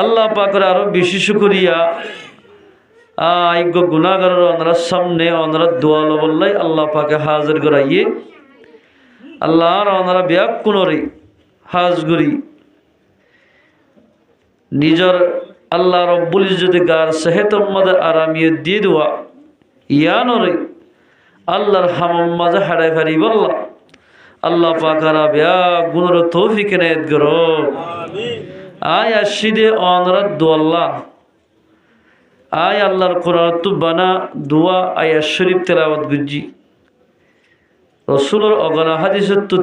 আল্লাহ পাকের আরো বেশি শুকরিয়া আইগ গুনাহগারের ওনার সামনে ওনার দোয়া লবল্লাই আল্লাহ পাকে হাজির করাইয়ে আল্লাহর ওনারা ব্যাক কোনরি হাজগুরি নিজর আল্লাহ রব্বুল ইজ্জতে গার সেহেতম মাঝে আরামিয়ে দিয়ে দেওয়া ইয়ানরে আল্লাহর হামাম মাঝে হারাই ফারি বললা আল্লাহ পাকারা ব্যাক গুণর তৌফিক এনায়েত করো আয় আশিদে অনরা দোয়াল্লা আয় আল্লাহর কোরআন তু বানা দোয়া আয়া শরীফ তেলাওয়াত গুজি রসুলের অগনা হাদিসের তো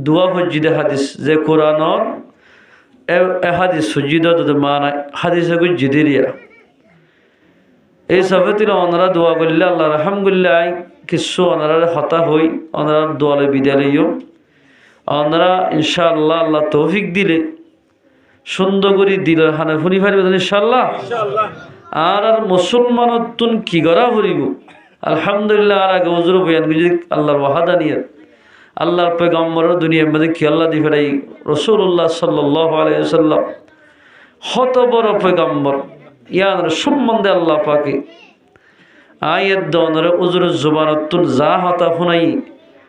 দোয়া হজ্জিদে হাদিস যে কোরআনর এ হাদিস সজ্জিদ মানা হাদিসে গুজি দিরিয়া এই সফেতিল অনরা দোয়া করলে আল্লাহ আলহামদুলিল্লাহ কিছু অনরা হতা হই অনরা দোয়ালে বিদ্যালয় অনরা ইনশাআল্লাহ আল্লাহ তৌফিক দিলে সুন্দর করে দিলের হানে ফুনি ফারিব ইনশাআল্লাহ আর মুসলমানত তুন কি করা হরিব আলহামদুলিল্লাহ আর আগে ওজুর বয়ান গুজি আল্লাহর ওয়াহাদানিয়ত আল্লাহর পয়গম্বরের দুনিয়ার মধ্যে কি আল্লাহ দি ফেরাই রাসূলুল্লাহ সাল্লাল্লাহু আলাইহি ওয়াসাল্লাম হত বড় পয়গম্বর ইয়ার সম্বন্ধে আল্লাহ পাকে আয়াত দনরে ওজুর জুবানত তুন যা হতা ফুনাই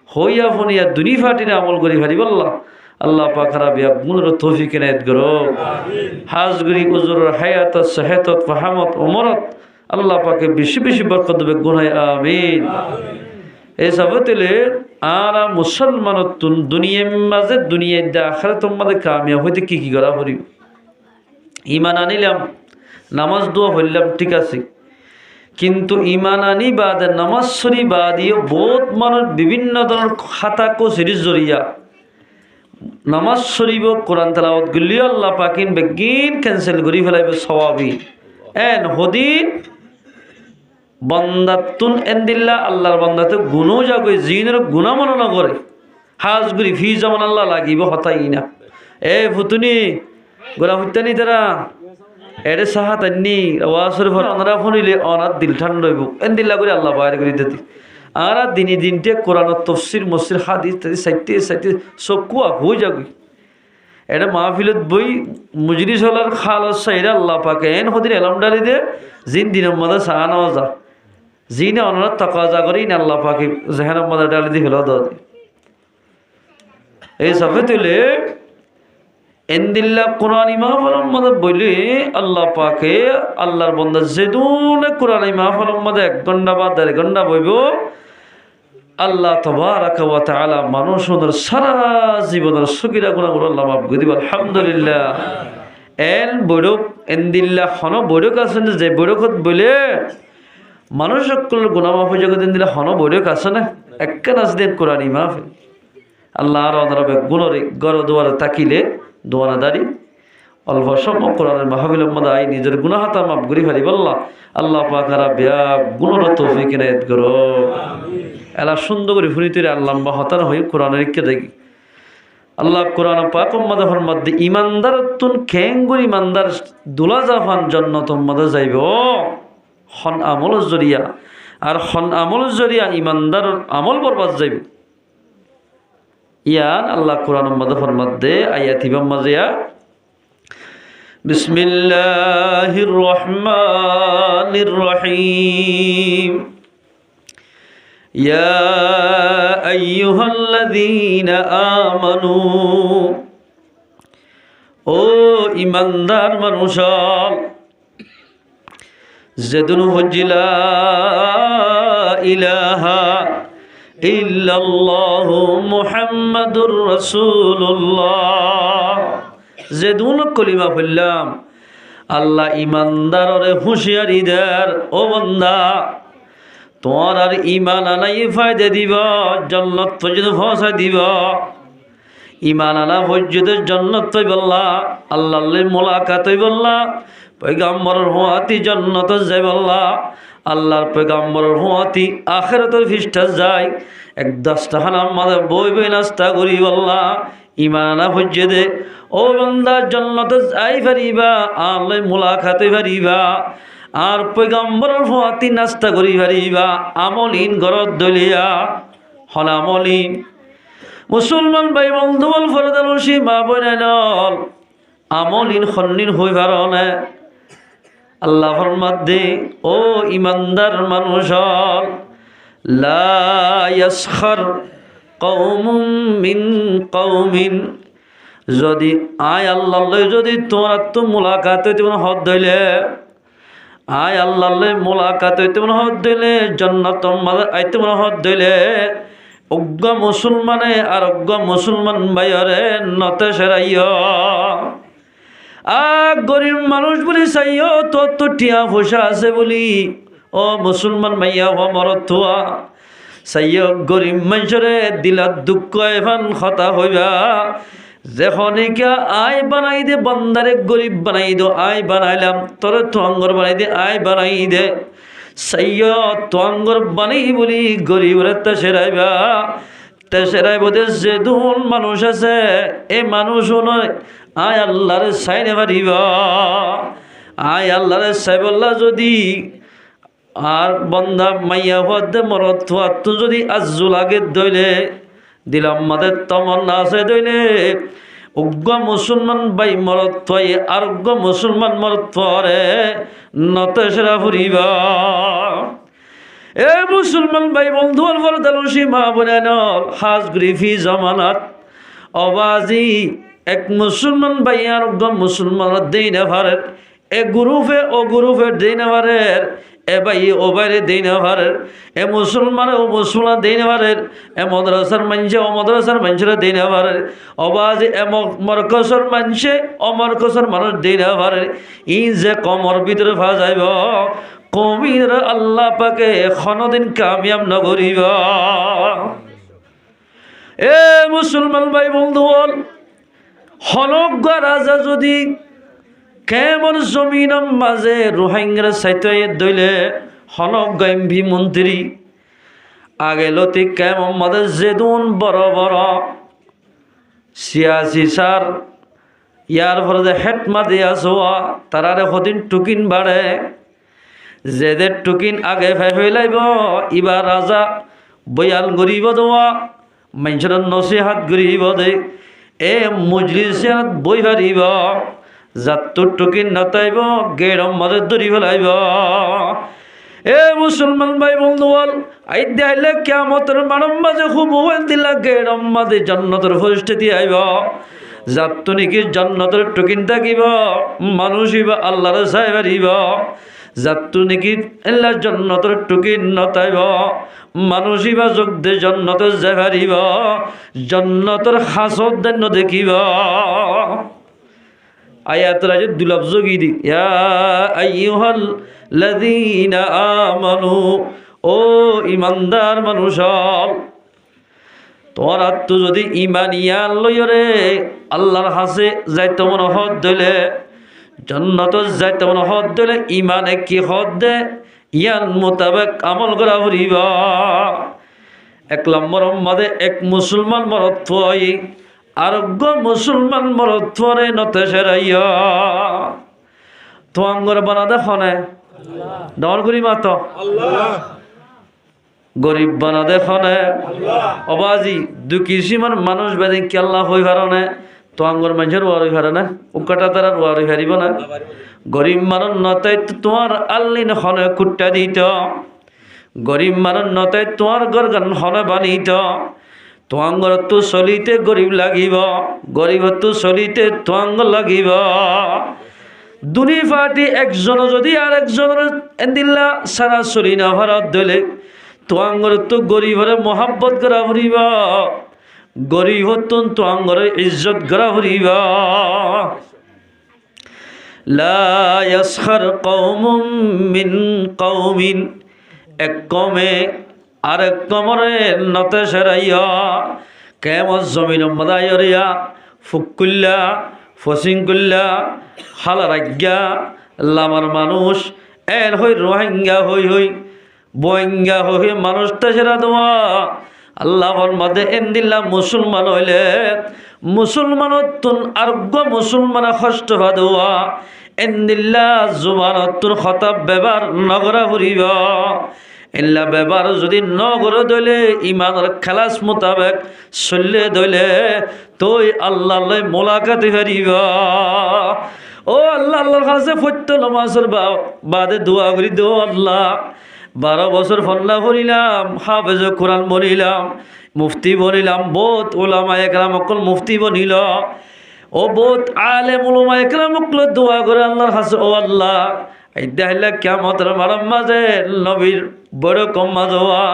হইয়া ফুনিয়া দুনি ফাটিনে আমল করি ফারিব আল্লাহ পাকরা বিয়া গুণর তৌফিক এনায়েত করো হাজগুরি উজুরের হায়াত সেহত ফাহামত ওমরত আল্লাহ পাকে বেশি বেশি বরকত দেবে গুনায় আমিন এই সবতেলে আরা মুসলমানতুন দুনিয়ার মাঝে দুনিয়ার দা আখিরাতের মাঝে কামিয়াব হইতে কি কি করা হরিব ঈমান আনিলাম নামাজ দোয়া হইলাম ঠিক আছে কিন্তু ঈমান আনি বাদে নামাজ শরী বাদিও বহুত মানুষ বিভিন্ন ধরনের খাতা কসিরির জরিয়া নামাজ শরীফ কোরআন তেলাওয়াত গুলি আল্লাহ পাকিন বেগিন ক্যান্সেল করি ফেলাইবে সওয়াবি এন হদিন বান্দাতুন এন্দিল্লা আল্লাহর বান্দাতে গুণও যাগই জিনের গুণা মনে না করে হাজগুরি ফি যেমন আল্লাহ লাগিব হতাই না এ ফুতুনি গোলা হুত্তানি তারা এরে সাহা তান্নি ওয়াসর ভর অনরা ফনিলে অনার দিল ঠান্ডা হইব এন্দিল্লা করে আল্লাহ বাইরে করে দিতে আর দিনে দিনটে কোরআন তফসির মসজিদ হাদিস তাদের সাইতে সাইতে চকুয়া হয়ে যাবি এটা মাহফিলত বই মুজরিস হলার খাল সাইরা আল্লাহ পাকে এন হদিন এলাম ডালি দে জিন দিনের মধ্যে চাহা নেওয়া যা জিনে অনার তাকাজা করি না আল্লাহ পাকে জেহানের মধ্যে ডালি দিয়ে ফেলা দেওয়া এই সবে তুলে এন্দিল্লা কোরআন মাহফিলের মধ্যে বলে আল্লাহ পাকে আল্লাহর বন্দা যেদুনে কোরআন মাহফিলের মধ্যে 1 ঘন্টা বা 1.5 ঘন্টা বইব আল্লাহ তাবারাকা ওয়া তাআলা মানুষের সারা জীবনের সগীরা গুনাহগুলো আল্লাহ মাফ করে দিবেন আলহামদুলিল্লাহ এন বড়ক এন্দিল্লা হন বড়ক আছেন যে বড়কত বলে মানুষ সকল গুনাহ মাফ হয়ে যাবে এন্দিল্লা হন বড়ক আছে না একখান আছে দেন কোরআন মাহফিল আল্লাহ আর ওনারা গুণরে গর দুয়ারে তাকিলে দোয়ানা দাঁড়ি অল্প সময় কোরআনের মাহফিলের মধ্যে আই নিজের গুনাহতা মাফ করে ফেলিব আল্লাহ পাকারা বেয়া গুণর তৌফিক এনায়েত করো এলা সুন্দর করে ফুনিতে আল্লাহ হতান হয়ে কোরআনের ইকে দেখি আল্লাহ কোরআন পাক মধ্যে মধ্যে ইমানদার তুন খেঙ্গুর ইমানদার দুলা জাফান জান্নাতের মধ্যে যাইব হন আমল জরিয়া আর হন আমল জরিয়া ইমানদার আমল বরবাদ যাইব ইয়ান আল্লাহ কোরআন মধ্যে আয়াতিবাম মাজিয়া বিসমিল্লাহির রহমানির রহিম ইয়া আইয়ুহাল্লাযীনা আমানু ও ইমানদার মানুষ যেদিন হজ্জিলা ইলাহা ইল্লাল্লাহু মুহাম্মাদুর রাসূলুল্লাহ যেদিন কলিমা পড়লাম আল্লাহ ইমানদাররে হুঁশিয়ারি দেয় ও বান্দা তোমার আর ইমান আনাই ফায়দা দিব জান্নাত পর্যন্ত পৌঁছা দিব ইমান আনা পর্যন্ত জান্নাত তৈ বললা আল্লাহর মোলাকাত তৈ বললা পয়গম্বরের হুয়াতি জান্নাত যাই বললা আল্লাহর পয়গম্বরের হুয়াতি আখিরাতের ফিস্টা যায় 10টা হানার মাঝে বই বই নাস্তা করি বললা ইমান আনা পর্যন্ত ও বান্দা জান্নাত যাই পারিবা আল্লাহ মোলাকাতে পারিবা আর পয়গম্বরের ফুয়াতি নাস্তা করি পারিবা আমলিন ঘরত দলিয়া হন আমলিন মুসলমান ভাই বন্ধু বল ফরদালসি মা বনাইল আমলিন খন্নিন হই পারনে আল্লাহ ফরমাদে ও ইমানদার মানুষ লা ইয়াসখার কওমুম মিন কওমিন যদি আয় আল্লাহ যদি তোমার তো মুলাকাত হইতে হদ ধইলে আয় আল্লাহ মুলাকাত হইতে হদ ধইলে জান্নাত মাঝে আইতে হদ ধইলে অজ্ঞ মুসলমানে আর অজ্ঞ মুসলমান ভাইরে নতে সেরাইয়া গরিব মানুষ বলি চাইও তোর তো টিয়া পয়সা আছে বলি ও মুসলমান ভাইয়া ও মরত থোয়া চাইও গরিব মানুষরে দিলা দুঃখ এফান খতা হইবা যেখনিকা আয় বানাই দে বন্দারে গরিব বানাই দো আয় বানাইলাম তোর তোয়াঙ্গর বানাই দে আয় বানাই দে চাইও তোয়াঙ্গর বানাই বলি গরিবরে তা সেরাইবা তা সেরাইব দে যে দুন মানুষ আছে এ মানুষও নয় আয় আল্লাহরে চাইনে পারিব আয় আল্লাহরে চাই বললা যদি আর বন্দা মাইয়া হদে মরত তো যদি আজু লাগে দইলে দিলাম মাদের তমন্না আছে দইলে উগ্র মুসলমান বাই মরত থই আর উগ্র মুসলমান মরত থরে নতে সেরা ফুরিব এ মুসলমান ভাই বন্ধু বল দালুসি মা বোনেন হাজ গ্রিফি জামানাত অবাজি এক মুসলমান ভাই আর মুসলমান দেই না পারের এ গ্রুপে ও গ্রুপে দেই না পারের এ ভাই ও বাইরে দেই না পারের এ মুসলমান ও মুসলমান দেই না পারের এ মাদ্রাসার মানুষে ও মাদ্রাসার মানুষরা দেই না পারের অবাজি এ মরকসর মানুষে ও মরকসর মানুষ দেই না পারের ই যে কমর ভিতরে ফা যাইব কমির আল্লাহ পাকে কোনদিন কামিয়াব নগরিব এ মুসলমান ভাই বন্ধু বল হলজ্ঞ রাজা যদি কেমন জমিনের মাঝে রোহিঙ্গার সাইতে দইলে হলজ্ঞ এমপি মন্ত্রী আগে লতি কেমন মাঝে যেদুন বড় বড় সিয়াসি সার ইয়ার পরে যে হেটমা দিয়া ছোয়া তারারে সদিন টুকিন বাড়ে যেদের টুকিন আগে ফেলাইব ইবার রাজা বয়াল গরিব দেওয়া মানুষের নসিহাত গরিব দে এ মজলিসিয়াত বই হারিব জাতুর টুকিন নতাইব গেরম মাঝে ধরি ফেলাইব এ মুসলমান ভাই বন্ধু বল আইতে আইলে কিয়ামতের মানব মাঝে খুব দিলা গেরম মাঝে জান্নাতের পরিস্থিতি আইব জাতু নাকি জান্নাতের টুকিন থাকিব মানুষই বা আল্লাহর চাই পারিব জাতু নাকি আল্লাহ জান্নাতের টুকিন নতাইব মানুষই বা যোগ দে জান্নাতে যাই পারিব জান্নাতের হাসত দেন দেখিব আয়াতরা যে দুলভ যোগী দি ইয়া আইয়ুহাল লাযীনা আমানু ও ইমানদার মানুষ তোরা তো যদি ইমান ইয়ান লইরে আল্লাহর হাসে যাইতে মনে হদ দিলে জান্নাত যাইতে মনে হদ দিলে ইমানে কি হদ দে ইয়ান মোতাবেক আমল করা হরিব এক নম্বর মাদে এক মুসলমান মরত থই আরোগ্য মুসলমান মরত থরে নতে সেরাইয়া তোয়াঙ্গর বানা দেখনে ডর করি মাত গরিব বানা দেখনে অবাজি দুঃখী সীমার মানুষ বেদে কি আল্লাহ হই পারনে তোয়াঙ্গর মানুষের ওয়ারি পারে না উকাটা তারা ওয়ারি পারিব না গরিব মানুষ নতাই তোমার আল্লিন হনে কুট্টা দিত গরিব মানুষ নতাই তোমার গরগান হনে বানিত তোয়াঙ্গর তো চলিতে গরিব লাগিব গরিব তো চলিতে তোয়াঙ্গ লাগিব দুনি ফাটি একজন যদি আর একজনের এদিল্লা সারা চলি না ভারত দলে তোয়াঙ্গর তো গরিবরে মহাব্বত করা ফুরিব গরিব তোয়াঙ্গরে ইজ্জত করা ফুরিব লা ইয়াসখার কওমুম মিন কওমিন এক কমে আরেক কমরে নতে সেরাইয়া কেমন জমিন মদাইয়া ফুকুল্লা ফসিংকুল্লা হালা রাজ্ঞা লামার মানুষ এর হই রোহিঙ্গা হই হই বইঙ্গা হই মানুষটা সেরা দেওয়া আল্লাহর মধ্যে এন্দিল্লা মুসলমান হইলে মুসলমানতুন আরোগ্য মুসলমান কষ্ট দেওয়া এন্দিল্লা জুবানতুন খতাব ব্যবহার নগরা ফুরিব ইল্লা ব্যবহার যদি নগর দইলে ইমানের খালাস মোতাবেক চললে দইলে তুই আল্লাহর মোলাকাতে হারিবা। ও আল্লাহর কাছে ফত্য নমাজের বাদে দোয়া করি দো আল্লাহ 12 বছর ফন্না করিলাম, হাফেজ কোরআন বলিলাম, মুফতি বলিলাম, বহুত ওলামা একরাম অকল মুফতি বনিল, ও বহুত আলেম ওলামা একরাম অকল দোয়া করে আল্লাহর কাছে ও আল্লাহ ইদাহিল্লা কিয়ামতের মাঝে নবীর বড়ক মাজোয়া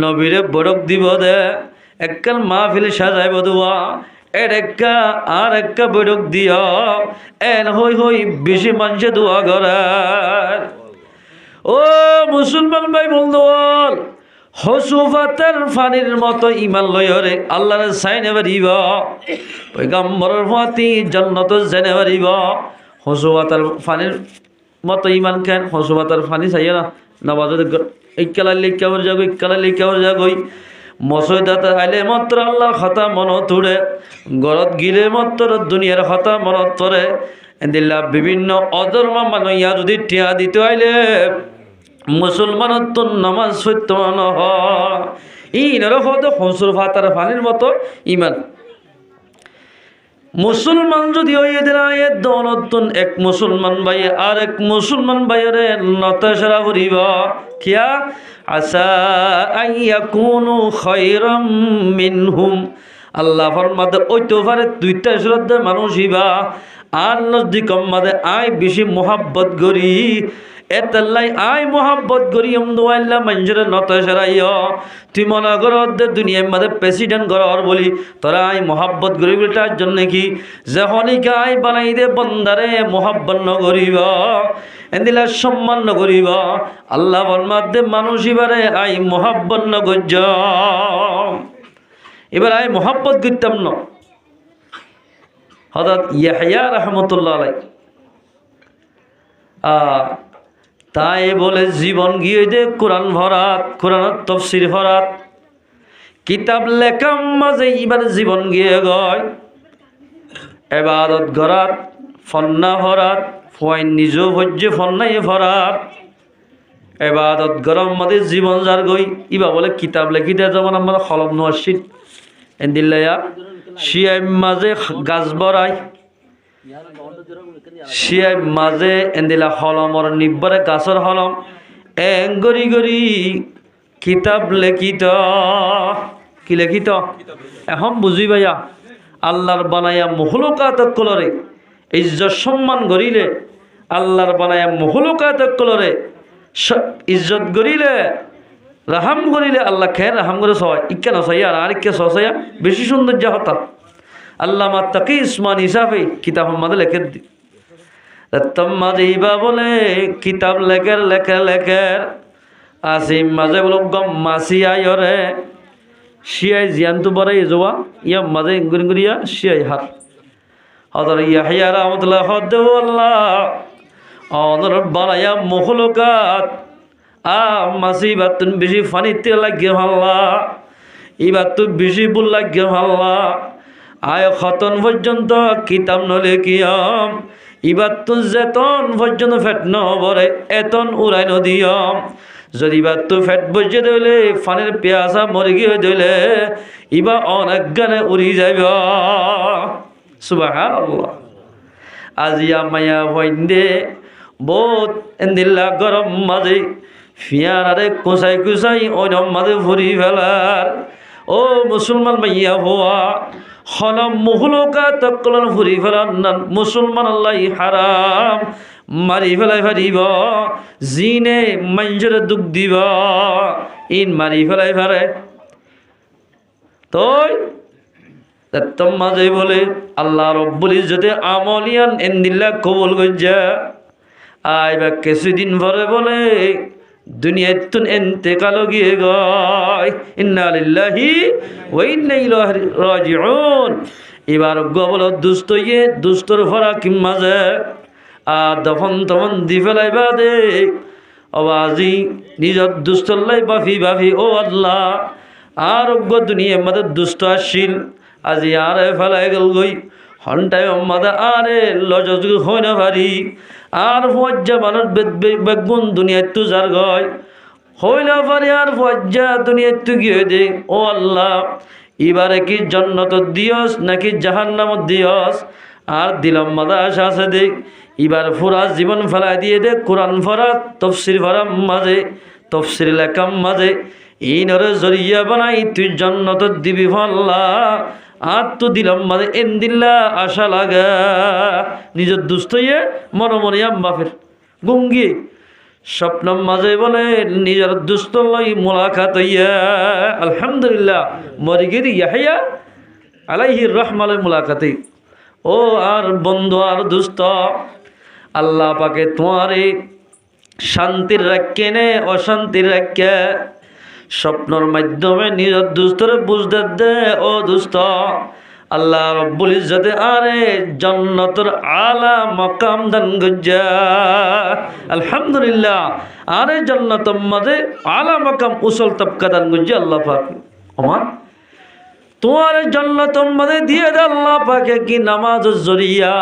নবীরে বড়ক দিব দে এককাল মাহফিল সাজাইব দোয়া এর একা আর একা বড়ক দিও এন হই হই বেশি মানুষে দোয়া করে। ও মুসলমান ভাই বন্ধুগণ, হসুফাতের ফানির মতো ইমান লয়রে আল্লাহর চাইনে পারিব, পয়গম্বরের ফাতি জান্নাত জেনে পারিব। হসুফাতের ফানির মতো ইমান কেন হসুফাতের ফানি চাইয়া না নামাজে ইকালা লিখাবার যাগই ইকালা লিখাবার যাগই মসজিদাতে আইলে মাত্র আল্লাহর কথা মনত উড়ে, ঘরত গিলে মাত্র দুনিয়ার কথা মনত পড়ে। এদিল্লা বিভিন্ন অধর্ম মানুয়া যদি টিয়া দিতে আইলে মুসলমানের তো নামাজ সত্য নহয়। ইনার হদ হসুর ফাতার ফানির মতো ইমান। মুসলমান যদি ওই এদের দৌলতুন এক মুসলমান ভাই আর এক মুসলমান ভাইয়ের নতাশরা করিব কিয়া আসা আইয়াকুনু খায়রাম মিনহুম। আল্লাহ ফরমাতে ওইতো পারে দুইটা শ্রদ্ধা মানুষ ইবা আর নজদিক মাদে আই বেশি মোহাব্বত করি এতাল্লাই আই মোহাব্বত করি আমদুয়াল্লাহ মঞ্জুরে নতাশরাইয়। তুই মনে কর দুনিয়ার মাঝে প্রেসিডেন্ট করার বলি তোরা আই মোহাব্বত করি বলটার জন্য কি যে হনিকা আই বানাই দে বন্দারে মোহাব্বত নকরিব এদিলা সম্মান নকরিব। আল্লাহ ফরমাতে মানুষ এবারে আই মোহাব্বত নকর্য এবার আই মোহাব্বত করতাম না। হযরত ইয়াহইয়া রাহমাতুল্লাহ আলাইহি তাই বলে জীবন গিয়ে দে কোরআন ভরাত, কোরআনের তফসির ভরাত, কিতাব লেখার মাঝে এবার জীবন গিয়ে গয় এবাদত গরাত ফন্না ভরাত ফোয়াইন নিজ ভজ্য ফন্নাই ভরাত এবাদত গরম মাঝে জীবন যার গই ইবা বলে কিতাব লেখিতে যেমন আমরা হলম নোয়াশিদ এন্দিল্লায়া শিয়াই মাঝে গাছ বরাই শিয়াই মাঝে এন্দিলা হলমর নিব্বরে গাছর হলম গরি গরি কিতাব লেখিত কি লেখিত এখন বুঝি ভাইয়া আল্লাহর বানায়া মহলুকাত কলরে ইজ্জত সম্মান গরিলে আল্লাহর বানায়া মহলুকাত কলরে ইজ্জত গরিলে রাহাম করিলে আল্লাহ খেয়ে রাহাম করে সবাই ইকা নসাইয়া আর আরেককে সসাইয়া বেশি সৌন্দর্য হতা আল্লামা তাকি ইসমান হিসাবে কিতাব মাঝে লেখে দি মাঝে ইবা বলে কিতাব লেখের আসিম মাঝে বলো গম মাসি আয়রে শিয়াই জিয়ান্তু বড়াই যোয়া ইয়া মাঝে গুরিয়া শিয়াই হাত হদর ইয়াহিয়া রাহমাতুল্লাহ আল্লাহ অনর বানায়া মখলুকাত মাসি বাতুন বেশি ফানিতে লাগিয়ে ভাল্লা এবার তো বেশি বুল লাগিয়ে ভাল্লা আয় খতন পর্যন্ত কিতাব নলে কিয়ম এবার তো যেতন পর্যন্ত ফেট নবরে এতন উড়াই নদিয়ম যদি এবার তো ফেট বসে দিলে ফানের পেয়াসা মরে গিয়ে দিলে এবার অনেক গানে উড়ি যাইব সুবহানাল্লাহ। আজিয়া মায়া হইন্দে বহুত এন্দিল্লা গরম মাঝে ফিয়ারে কুসাই কুসাই অন্য মাঝে ভরি ফেলার ও মুসলমান মাইয়া হওয়া হলম মুহলকা তকলন ভরি ফেলার নান মুসলমান আল্লাহ হারাম মারি ফেলাই ফারিব জিনে মঞ্জুরে দুঃখ দিব ইন মারি ফেলাই ফারে তই তোম মাঝে বলে আল্লাহ রব্বুল ইজ্জতে আমলিয়ান এন্দিল্লা কবুল গজ্জা আইবা কিছুদিন পরে বলে দুনিয়ায় তুন ইন্তেকাল গিয়ে গয় ইন্না লিল্লাহি ওয়া ইন্না ইলাইহি রাজিউন। এবার গবল দুষ্ট দুষ্টর ভরা কিম মাঝে আর দফন তফন দি ফেলাইবা দে অবাজি নিজর দুষ্টল্লাই বাফি ও আল্লাহ আর দুনিয়ার মধ্যে দুষ্ট আসিল আজি আরে ফেলাই গেল গই হন্টায় মাদা আরে লজজ হয় না ভারি আর ফজ্জা মানুষ বেগুন দুনিয়ায় তো যার গয় হইলা পারে আর ফজ্জা দুনিয়া তু গিয়ে দে ও আল্লাহ এবারে কি জান্নাত দিয়স নাকি জাহান্নাম দিয়স আর দিলাম মাদাস আছে দে এবার পুরা জীবন ফেলাই দিয়ে দে কোরআন পড়া তফসির পড়া মাঝে তফসির লেখাম মাঝে ইনরে জরিয়া বানাই তুই জান্নাত দিবি আল্লাহ আর তো দিলাম মাঝে এন দিল্লা আশা লাগা নিজের দুস্থ ইয়ে মনে বাপের গঙ্গি স্বপ্ন মাঝে বলে নিজের দুস্থ লই মোলাকাত ইয়া আলহামদুলিল্লাহ মরিগির ইয়াহিয়া আলাইহির রহমালে মোলাকাতে ও আর বন্ধু আর দুস্থ আল্লাহ পাকে তোমারে শান্তির রাখে নে অশান্তির রাখে স্বপ্নর মাধ্যমে নিজের দুস্থরে বুঝতে দে ও দুস্থ আল্লাহ রব্বুল ইজ্জতে আরে জান্নাতের আলা মাকাম দান গজ্জা আলহামদুলিল্লাহ আরে জান্নাতের মাঝে আলা মাকাম উসল তবকা দান গজ্জা আল্লাহ পাক আমার তোমার জান্নাতের মাঝে দিয়ে দে আল্লাহ পাকে কি নামাজের জরিয়া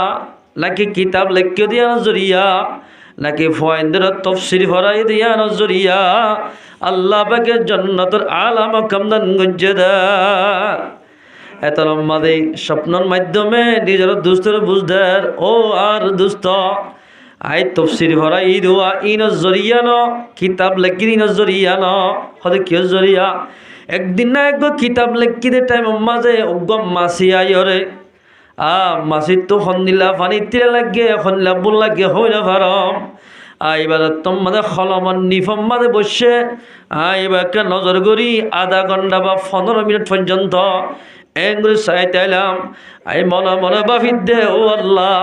নাকি কিতাব লেখিয়ে দেওয়ার জরিয়া নাকি ফয়েন্দের তফসির ভরাই দেওয়ার জরিয়া আল্লাহ পাকে জান্নাতের আলা মাকাম দান গজ্জা দা এত লম্বাদে স্বপ্নের মাধ্যমে নিজের দুস্থর বুঝদার ও আর দুস্থ আই তফসির ভরা ঈদ হওয়া ইনর জরিয়া ন কিতাব লেখি ইনর জরিয়া ন হতে কিয় জরিয়া একদিন না এক কিতাব লেখি দে টাইম মাঝে অগম মাসি আইরে মাসির তো সন্দিলা পানি তীরে লাগে সন্দিলা বুল লাগে হইলে ভারম এবার তোমাদের খলমন নিফম মাঝে বসে এবার নজর করি আধা ঘন্টা বা 15 মিনিট পর্যন্ত এগুলো চাইতাইলাম আই মনে বাফির দে ও আল্লাহ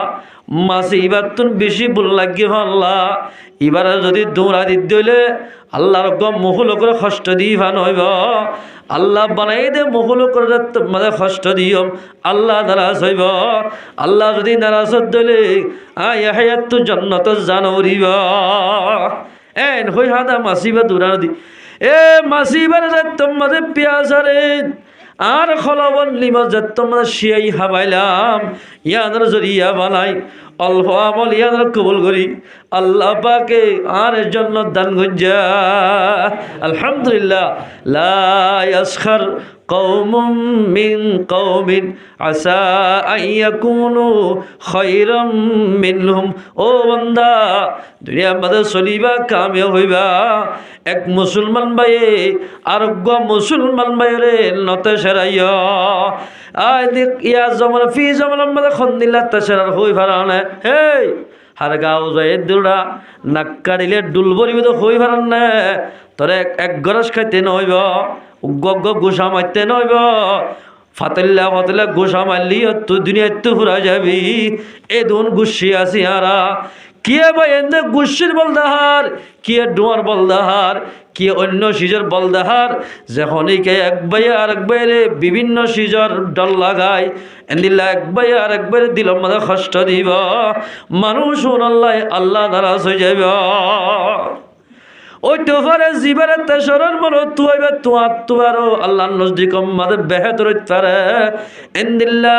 মাসি এবার তুন বেশি ভুল লাগিয়ে আল্লাহ এবারে যদি দৌড়া দিতে হইলে আল্লাহর গম মহুল করে কষ্ট দিই ভান হইব আল্লাহ বানাই দে মহুল করে মানে কষ্ট দিও আল্লাহ নারাজ হইব আল্লাহ যদি নারাজ দিলে হায়াত তো জন্নত জানরিব এন হই হাদা মাসিবা দৌড়া দি এ মাসিবার তোমাদের পেঁয়াজারে আর খলবন লিমত তোমার শিয়াই হাবাইলাম ইয়াদের জরিয়া বানাই অল্প আমল ইয়াদের কবুল করি আল্লাহ পাকে আর জন্য দান গঞ্জা আলহামদুলিল্লাহ লা ইয়াসখার কওমুম মিন কওমিন আসা আন ইয়াকুনু খায়রাম মিনহুম ও বান্দা দুনিয়ার মধ্যে চলিবা কামিয়াব হইবা এক মুসলমান ভাইয়ে আরোগ্য মুসলমান ভাইরে নতে সেরাইয়া ইয়া জমান ফি জমানের মধ্যে খন্দিলা তেসেরার হই ফারানে হেই হার গাঁও যায় দুরা নাক্কারিলে ডুল ভরিব তো হই ফারান না তোরে এক গরস খাইতে নইব গগ গোসা মারতে নইব ফাতেল্লা গোসা মারলি তুই দুনিয়া তো ফুরা যাবি এ দুন গুসি আসি হারা কিয়ে ভাই এনে গুসির বলদাহার কিয়ে ডোয়ার বলদাহার কিয়ে অন্য সিজর বলদাহার যখনই কে এক বাইরে আরেক বাইরে বিভিন্ন সিজর ডল লাগায় এন্দিল্লা এক বাইরে আরেক বাইরে দিল মাথা কষ্ট দিব মানুষ আল্লাহ নারাজ হয়ে যাবে ওই তোফারে জীবনে তেসরের মনো তুইবে তুয়ারও আল্লাহ নজদিক মাদের বেহেতর পারে এন্দিল্লা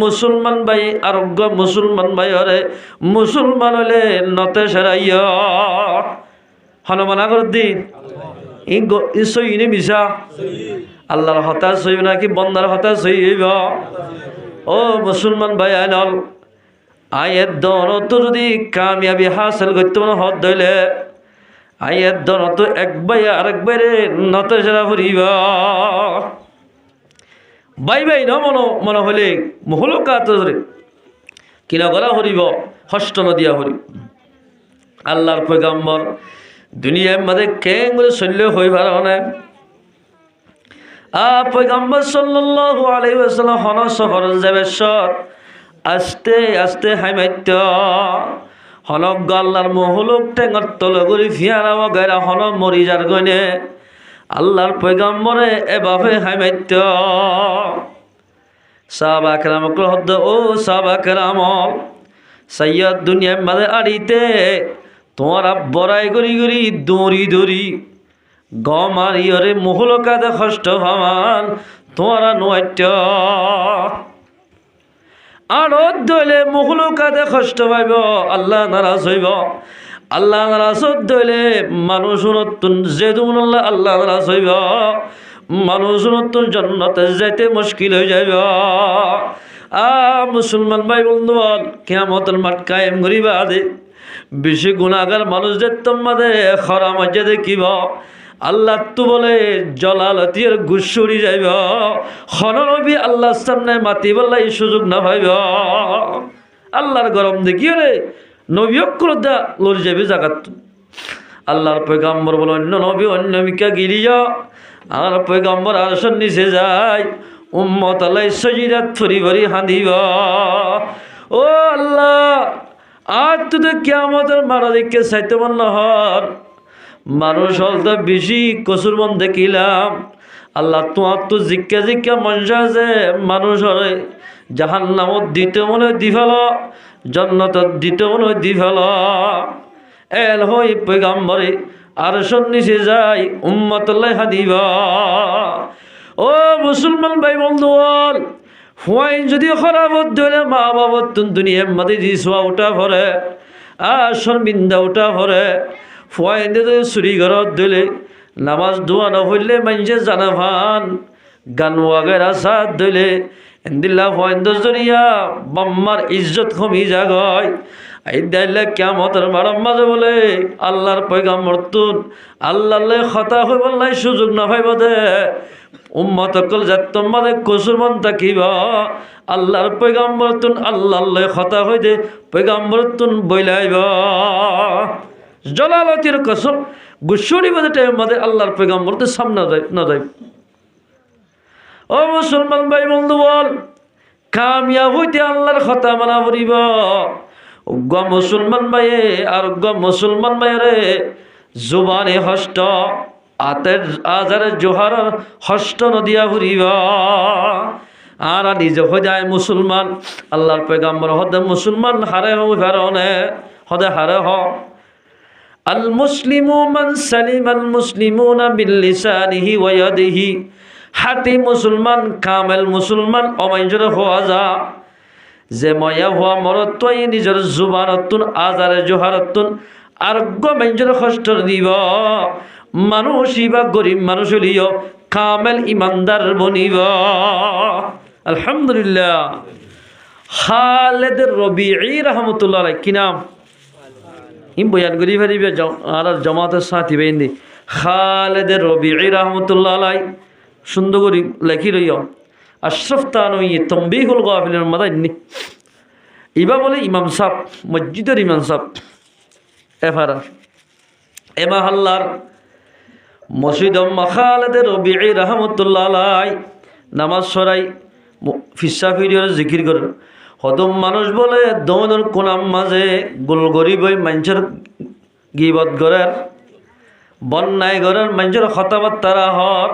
মুসলমান ভাই আরোগ্য মুসলমান ভাই হরে মুসলমান হলে নতে সেরাইয় হনুমান আগর দিন ইসইনে মিশা আল্লাহর হতাশ হইব নাকি বন্দার হতাশ হইব ও মুসলমান ভাই আইনল আয়ের দন তো যদি কামিয়াবি হাসিল করতে মনে হত ধইলে আয়ের দন তো এক ভাই আরেক বাইরে নতে সেরা ফুরিব বাই বাই ন মনে হলে মহল কাতরে কিনা গলা হরিব হস্ত নদিয়া হরি আল্লাহর পয়গম্বর দুনিয়ার মধ্যে কেঙ্গুলো শল্য হই ভারনে পয়গম্বর সাল্লাল্লাহু আলাইহি ওয়াসাল্লাম হন সফর যাবে সৎ আস্তে আস্তে হাইমাত্য হনক আল্লাহর মহলক টেঙর তলগুড়ি ফিয়ারা গায়রা হন মরি যার গনে আল্লাহর পয়গম্বরে এভাবে হাইমাত্য সাহাবা কেরাম হদ্দ ও সাহাবা কেরাম সাইয়্যদ দুনিয়ার মাঝে আড়িতে তোমরা বড়াই করি করি দড়ি গম আর ইয়রে মহল কাদে কষ্ট ভামান তোমরা নৈত্য আর দলে মহল কাদে কষ্ট পাইব আল্লাহ নারাজ হইব আল্লাহ রাসূল দইলে মানুষ নতুন যেদুন আল্লাহ আল্লাহ রাসূল মানুষ নতুন জান্নাতে যেতে মুশকিল হয়ে যাবে। মুসলমান ভাই বন্ধু বল কিয়ামতের মাঠ কায়েম করিবা দে বেশি গুনাহগার মানুষদের তোমাদের খরা মাঝে দেখিব আল্লাহ তো বলে জলালতির গুসুরি যাইব হনরবি আল্লাহর সামনে মাতি বললাই সুযোগ না পাইব। আল্লাহর গরম দেখিও রে নবী অক্রদা লড়ে যাবে জাগাত আল্লাহর পয়গাম্বর বলে অন্য নবী অন্য মিকা গিরিয়া আর পয়গাম্বর আরশের নিচে যায় উম্মত আল্লাহ সজিদাত ফরি ফরি হাঁদিব। ও আল্লাহ আর তো কিয়ামতের মারা দেখে চাইতে মন হর মানুষ হলতে বেশি কসুর মন দেখিলাম আল্লাহ তোমার তো জিজ্ঞা জিজ্ঞা মনসা যে মানুষ হরে জাহান্নামত দিতে মনে দি ফেল জান্নাতত দিতে মনে দি ফেল এল হই পয়গাম্বরে আরশের নিচে যায় উম্মতুল্লাহ হাদিব। ও মুসলমান ভাই বন্ধু বল হুয়াইন যদি খারাপ হলে মা বাবার দুনিয়ার মাঝে দিছোয়া উঠা ভরে আর শর্মিন্দা উঠা ভরে হুয়াইন যদি চুরি ঘরত দিলে নামাজ দোয়া নহলে মানুষে জানা ভান গান ওয়াগেরা সাথ দিলে এন্দিল্লা হুয়াইন জরিয়া বাম্মার ইজ্জত কমি জাগয় এই দাইলে কিয়ামতের মারাম মাঝে বলে আল্লাহর পয়গাম্বর তুন আল্লাহ খতা হই বললাই সুযোগ না পাইব দে উম্মত কল যাত্তম মাঝে কসুর মন থাকিব আল্লাহর পয়গাম্বর তুন আল্লাহ খতা হই দে পয়গাম্বর তুন বইলাইব জলালতির কসম গুসুরি বাজে টাইম মাঝে আল্লাহর পয়গাম্বর তো সামনে না যাই। ও মুসলমান ভাই বন্ধু বল কামিয়াব হইতে আল্লাহর খতা মানা পড়িব গ মুসলমান ভাইয়ে আর গ মুসলমান ভাইরে জুবানে হষ্ট আতের আজারে জোহার হষ্ট নদিয়া ঘুরিব আর নিজে হয়ে যায় মুসলমান আল্লাহর পয়গাম্বর হদে মুসলমান হারে হারনে হদে হারে হ আল মুসলিমু মান সালিমাল মুসলিমুনা বিল লিসানিহি ওয়া ইয়াদিহি হাতি মুসলমান কামেল মুসলমান অমাইজরে হওয়া যা যে ময়া হওয়া মরত্বই নিজের জুবানতুন আজারে জোহারতুন আর গমেঞ্জর কষ্ট দিব মানুষই বা গরিব মানুষ হলিও কামেল ইমানদার বনিব। আলহামদুলিল্লাহ খালেদ রবিঈ রহমতুল্লাহ আলাইহি কি নাম ইম বয়ান করি ফেরিবে আর জামাতের সাথী বেইন্দি খালেদ রবিঈ রহমতুল্লাহ আলাইহি সুন্দর করে লেখি রইও আশরাফ তানওয়ী তানবীহুল গাফিলিন মাদানী ইবা বলে ইমাম সাহেব মসজিদের ইমাম সাহেব এফারা এমা হাল্লার মসজিদ খালেদ রবিঈ রহমতুল্লাহ আলাইহি নামাজ সরাই ফিসা ফিরিয়র জিকির করে হদম মানুষ বলে দমনের কোনাম মাঝে গোল গরিব ওই মানুষের গিবত গড়ের বন্যায় গড়ের মানুষের খতাবাত তারা হর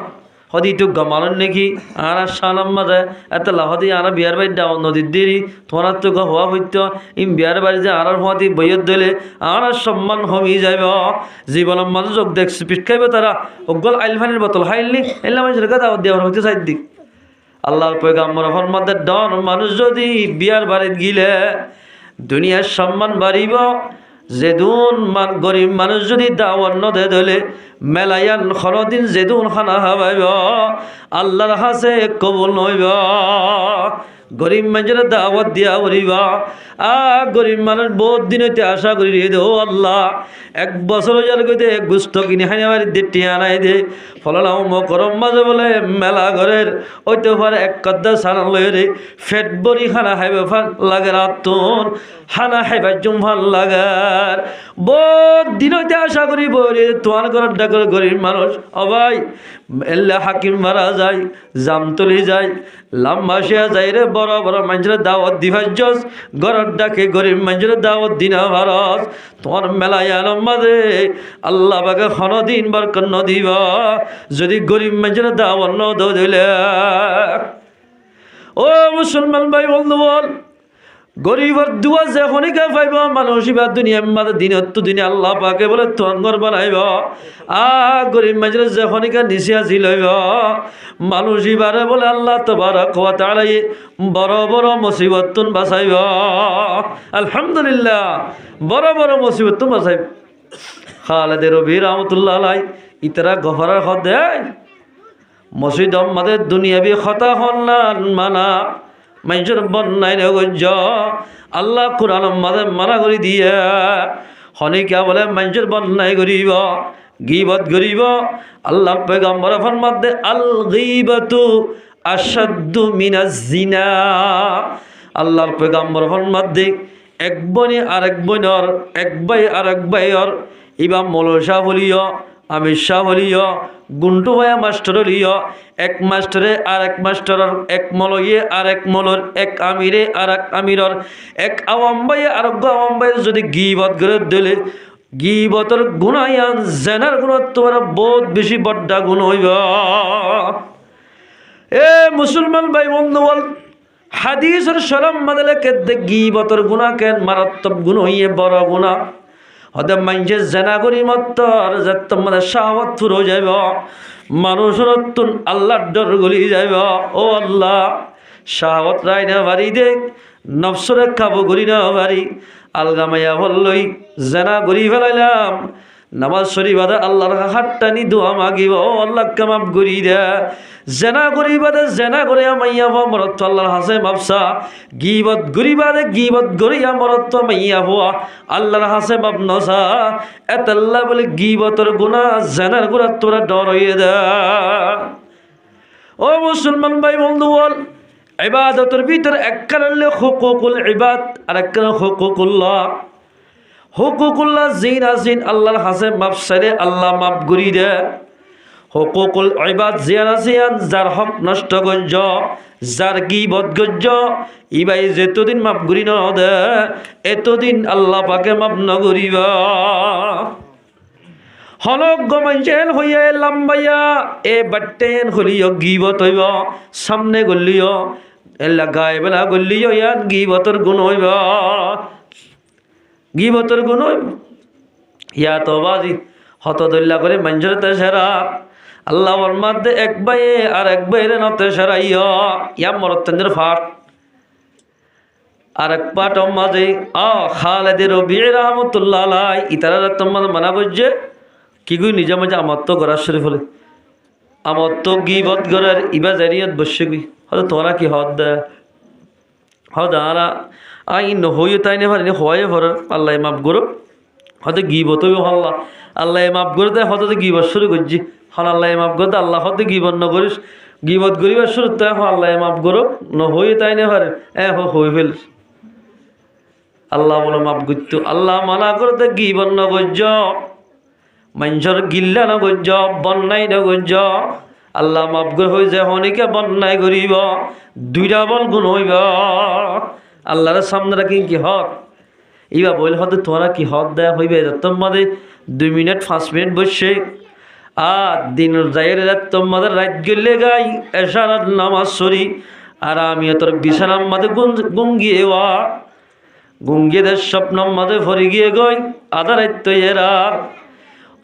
হদি তো গমালন নাকি আর সালাম মাঝে এত লাহদি আর বিয়ার বাড়ি দাও নদীর দেরি তোমার তো হওয়া হইত ইম বিয়ার বাড়ি যে আর হওয়াতি বইয়ের দিলে আর সম্মান কমি যাইব জীবনের মানুষ যোগ দেখ পিঠ খাইব তারা অগল আইলফানির বোতল হাইলনি এলা মানুষের কথা দেওয়ার হইতে চাই দিক আল্লাহর পয়গাম্বর ফরমাতে ডন মানুষ যদি বিয়ার বাড়িতে গিলে দুনিয়ার সম্মান বাড়িব যেদুন গরিব মানুষ যদি দাওয়াত নদে ধলে মেলায়ান খরদিন যেদুন খানা খাবাইব আল্লাহর হাসে কবুল নইব গরিব মানুষের দাওয়াত দিয়া করিবা গরিব মানুষ বহুত দিন হইতে আশা করি দে ও আল্লাহ এক বছর যার কইতে গুস্ত কিনে খাই আমার দেটি আনাই দে ফলালাম মকরম মাঝে বলে মেলা ঘরের ওইতে পারে এক কদ্দা সানা লই রে ফেট বড়ি খানা খাইবে ভাল লাগে রাতুন খানা খাইবার জম ভাল লাগার বহুত দিন হইতে আশা করি বলে তোমার ঘরের ডাকর গরিব মানুষ অবাই এল্লা হাকিম মারা যায় জামতলি যায় লাম্বাসিয়া যায় রে বড় বড় মানুষের দাওয়াত দিভার জস ঘরের ডাকে গরিব মানুষের দাওয়াত দিনা ভারত তোমার মেলায় আলম মাঝে আল্লাহ বাকে দিন বার কন্ন দিব যদি গরিব মানুষের দাওয়াত ন দিলে। ও মুসলমান ভাই বন্ধু বল গরিবর দুয়া যে খনিকা পাইব মানুষ এবার দুনিয়ার মাঝে দিনত দিনে আল্লাহ পাকে বলে তোর বানাইব গরিব মানুষের যে খনিকা নিচে আসি লইব মানুষ এবারে বলে আল্লাহ তাবারাক ওয়া তাআলা বড় বড় মুসিবত তুন বাঁচাইব। আলহামদুলিল্লাহ বড় বড় মুসিবত তুন বাঁচাইব খালেদ রবি রহমতুল্লাহ আলাই ইতারা গফরার হদে মসজিদ আমাদের দুনিয়াবি খতা হন্নান মানা মানুষের বন্যায় নগজ আল্লাহ কোরআন আমাদের মানা করে দিয়ে হনিকা বলে মানুষের বন্যায় করিব গীবত করিব আল্লাহ পয়গম্বর ফরমাতে আল গীবাতু আশাদ্দু মিনাজ জিনা আল্লাহর পয়গম্বর ফরমাতে এক বনে আরেক বনর এক ভাই আরেক ভাইয়র ইবা মৌলশা বলিও আমির শাহ বলিও গুন্টু ভাইয়া মাস্টার লিও এক মাস্টারে আর এক মাস্টারের এক মলয়ে আর এক মলর এক আমিরে আর এক আমিরর এক আওয়াম ভাইয়া আর এক আওয়াম ভাইয়ের যদি গীবত করে দিলে গীবতর গুণায়ান জেনার গুণ তোমার বহুত বেশি বড্ডা গুণ হইব। এ মুসলমান ভাই বন্ধু বল হাদিসের সরম মাদলে কেদে গীবতর গুণা কেন মারাত্মক গুণ হইয়ে বড় গুণা হতে মানুষের জেনা করি মত্তর যে তোমাদের শাহওয়াত পুরো যাইব মানুষের তুন আল্লাহর ডর গলি যাইব। ও আল্লাহ শাহওয়াত রায় না বাড়ি দেখ নফসরে খাবো করি না বাড়ি আলগামাইয়া বললই জেনা করি ফেলাইলাম নামাজ শরীফ আদা আল্লাহর হাতটা নি দোয়া মাগিব ও আল্লাহ কামাপ করি দে জেনা করিবাদে জেনা করে মাইয়া মরত আল্লাহর হাসে মাপসা গীবত গরিবাদে গীবত গরিয়া মরত মাইয়া হওয়া আল্লাহর হাসে মাপ নসা এতাল্লাহ বলে গীবতর গুণা জেনার গুণা তোরা ডর হইয়ে দে। ও মুসলমান ভাই বন্ধু বল ইবাদতের ভিতরে একখান হুকুকুল ইবাদ আর একখান হুকুকুল্লাহ হুকুকুল্লাহ জিন আজিন আল্লাহর হাসে মাপ সারে আল্লাহ মাপ গুরি দে হুকুকুল ইবাদ জিয়ান আজিয়ান যার হক নষ্ট গঞ্জ যার গীবত গঞ্জ ইবাই যেতদিন মাপ গুরি ন দে এতদিন আল্লাহ পাকে মাপ নগরিবা হলক গমাইছেন হইয়া লাম্বাইয়া এ বাট্টেন হলিও গীবত হইব সামনে গলিও এলা গায়ে বেলা গলিও ইয়ান গীবতর গুণ হইব গীবতর গুণ হইব ইয়া তো বাজি হত দল্লা করে মঞ্জুরতে সেরা আল্লাহর মধ্যে এক বাইয়ে আর এক বাইরে নতে সেরাইয়া ইয়া মরতেন্দ্র ফাট আর এক পাট মাঝে খালেদের রবি রহমতুল্লাহ আলাই ইতারা তোমাদের মানা করছে কি গুই নিজে মাঝে আমার তো গড়ার শরীফ হলে আমার তো গীবত গড়ার ইবা জারিয়ত বসে গুই হয়তো তোরা কি হদ দেয় হদ আরা আই নহইও তাই নে পারি হয়ে ভর আল্লাহ মাপ করো হয়তো গীবত হল্লা আল্লাহ মাপ করে দেয় হয়তো গীবত শুরু করছি হল আল্লাহ মাপ করে দে আল্লাহ হয়তো গীবত ন করিস গীবত করিবার শুরু তাই আল্লাহ মাপ করো নহইও তাই নে পারে হয়ে ফেলিস আল্লাহ বলো মাপ করতো আল্লাহ মানা করতে গীবত ন করছ মানুষের গিল্লা ন করছ বন্যায় ন করছ আল্লাহ মাফ করে হয়ে যায় অনেকে বন্যায় করিব দুইটা বল গুণ হইব আল্লাহর সামনে রাখি কি হক ইবা বলে হতে তোরা কি হক দেয়া হইবে তোমাদের 2 মিনিট 5 মিনিট বসে দিন যাইয়ের তোমাদের রাত গেলে গাই এশারাত নামাজ সরি আর আমি তোর বিছানার মাঝে গুঙ্গিয়েওয়া গুঙ্গিয়েদের স্বপ্ন মাঝে ভরে গিয়ে গই আধা রাত তো এরা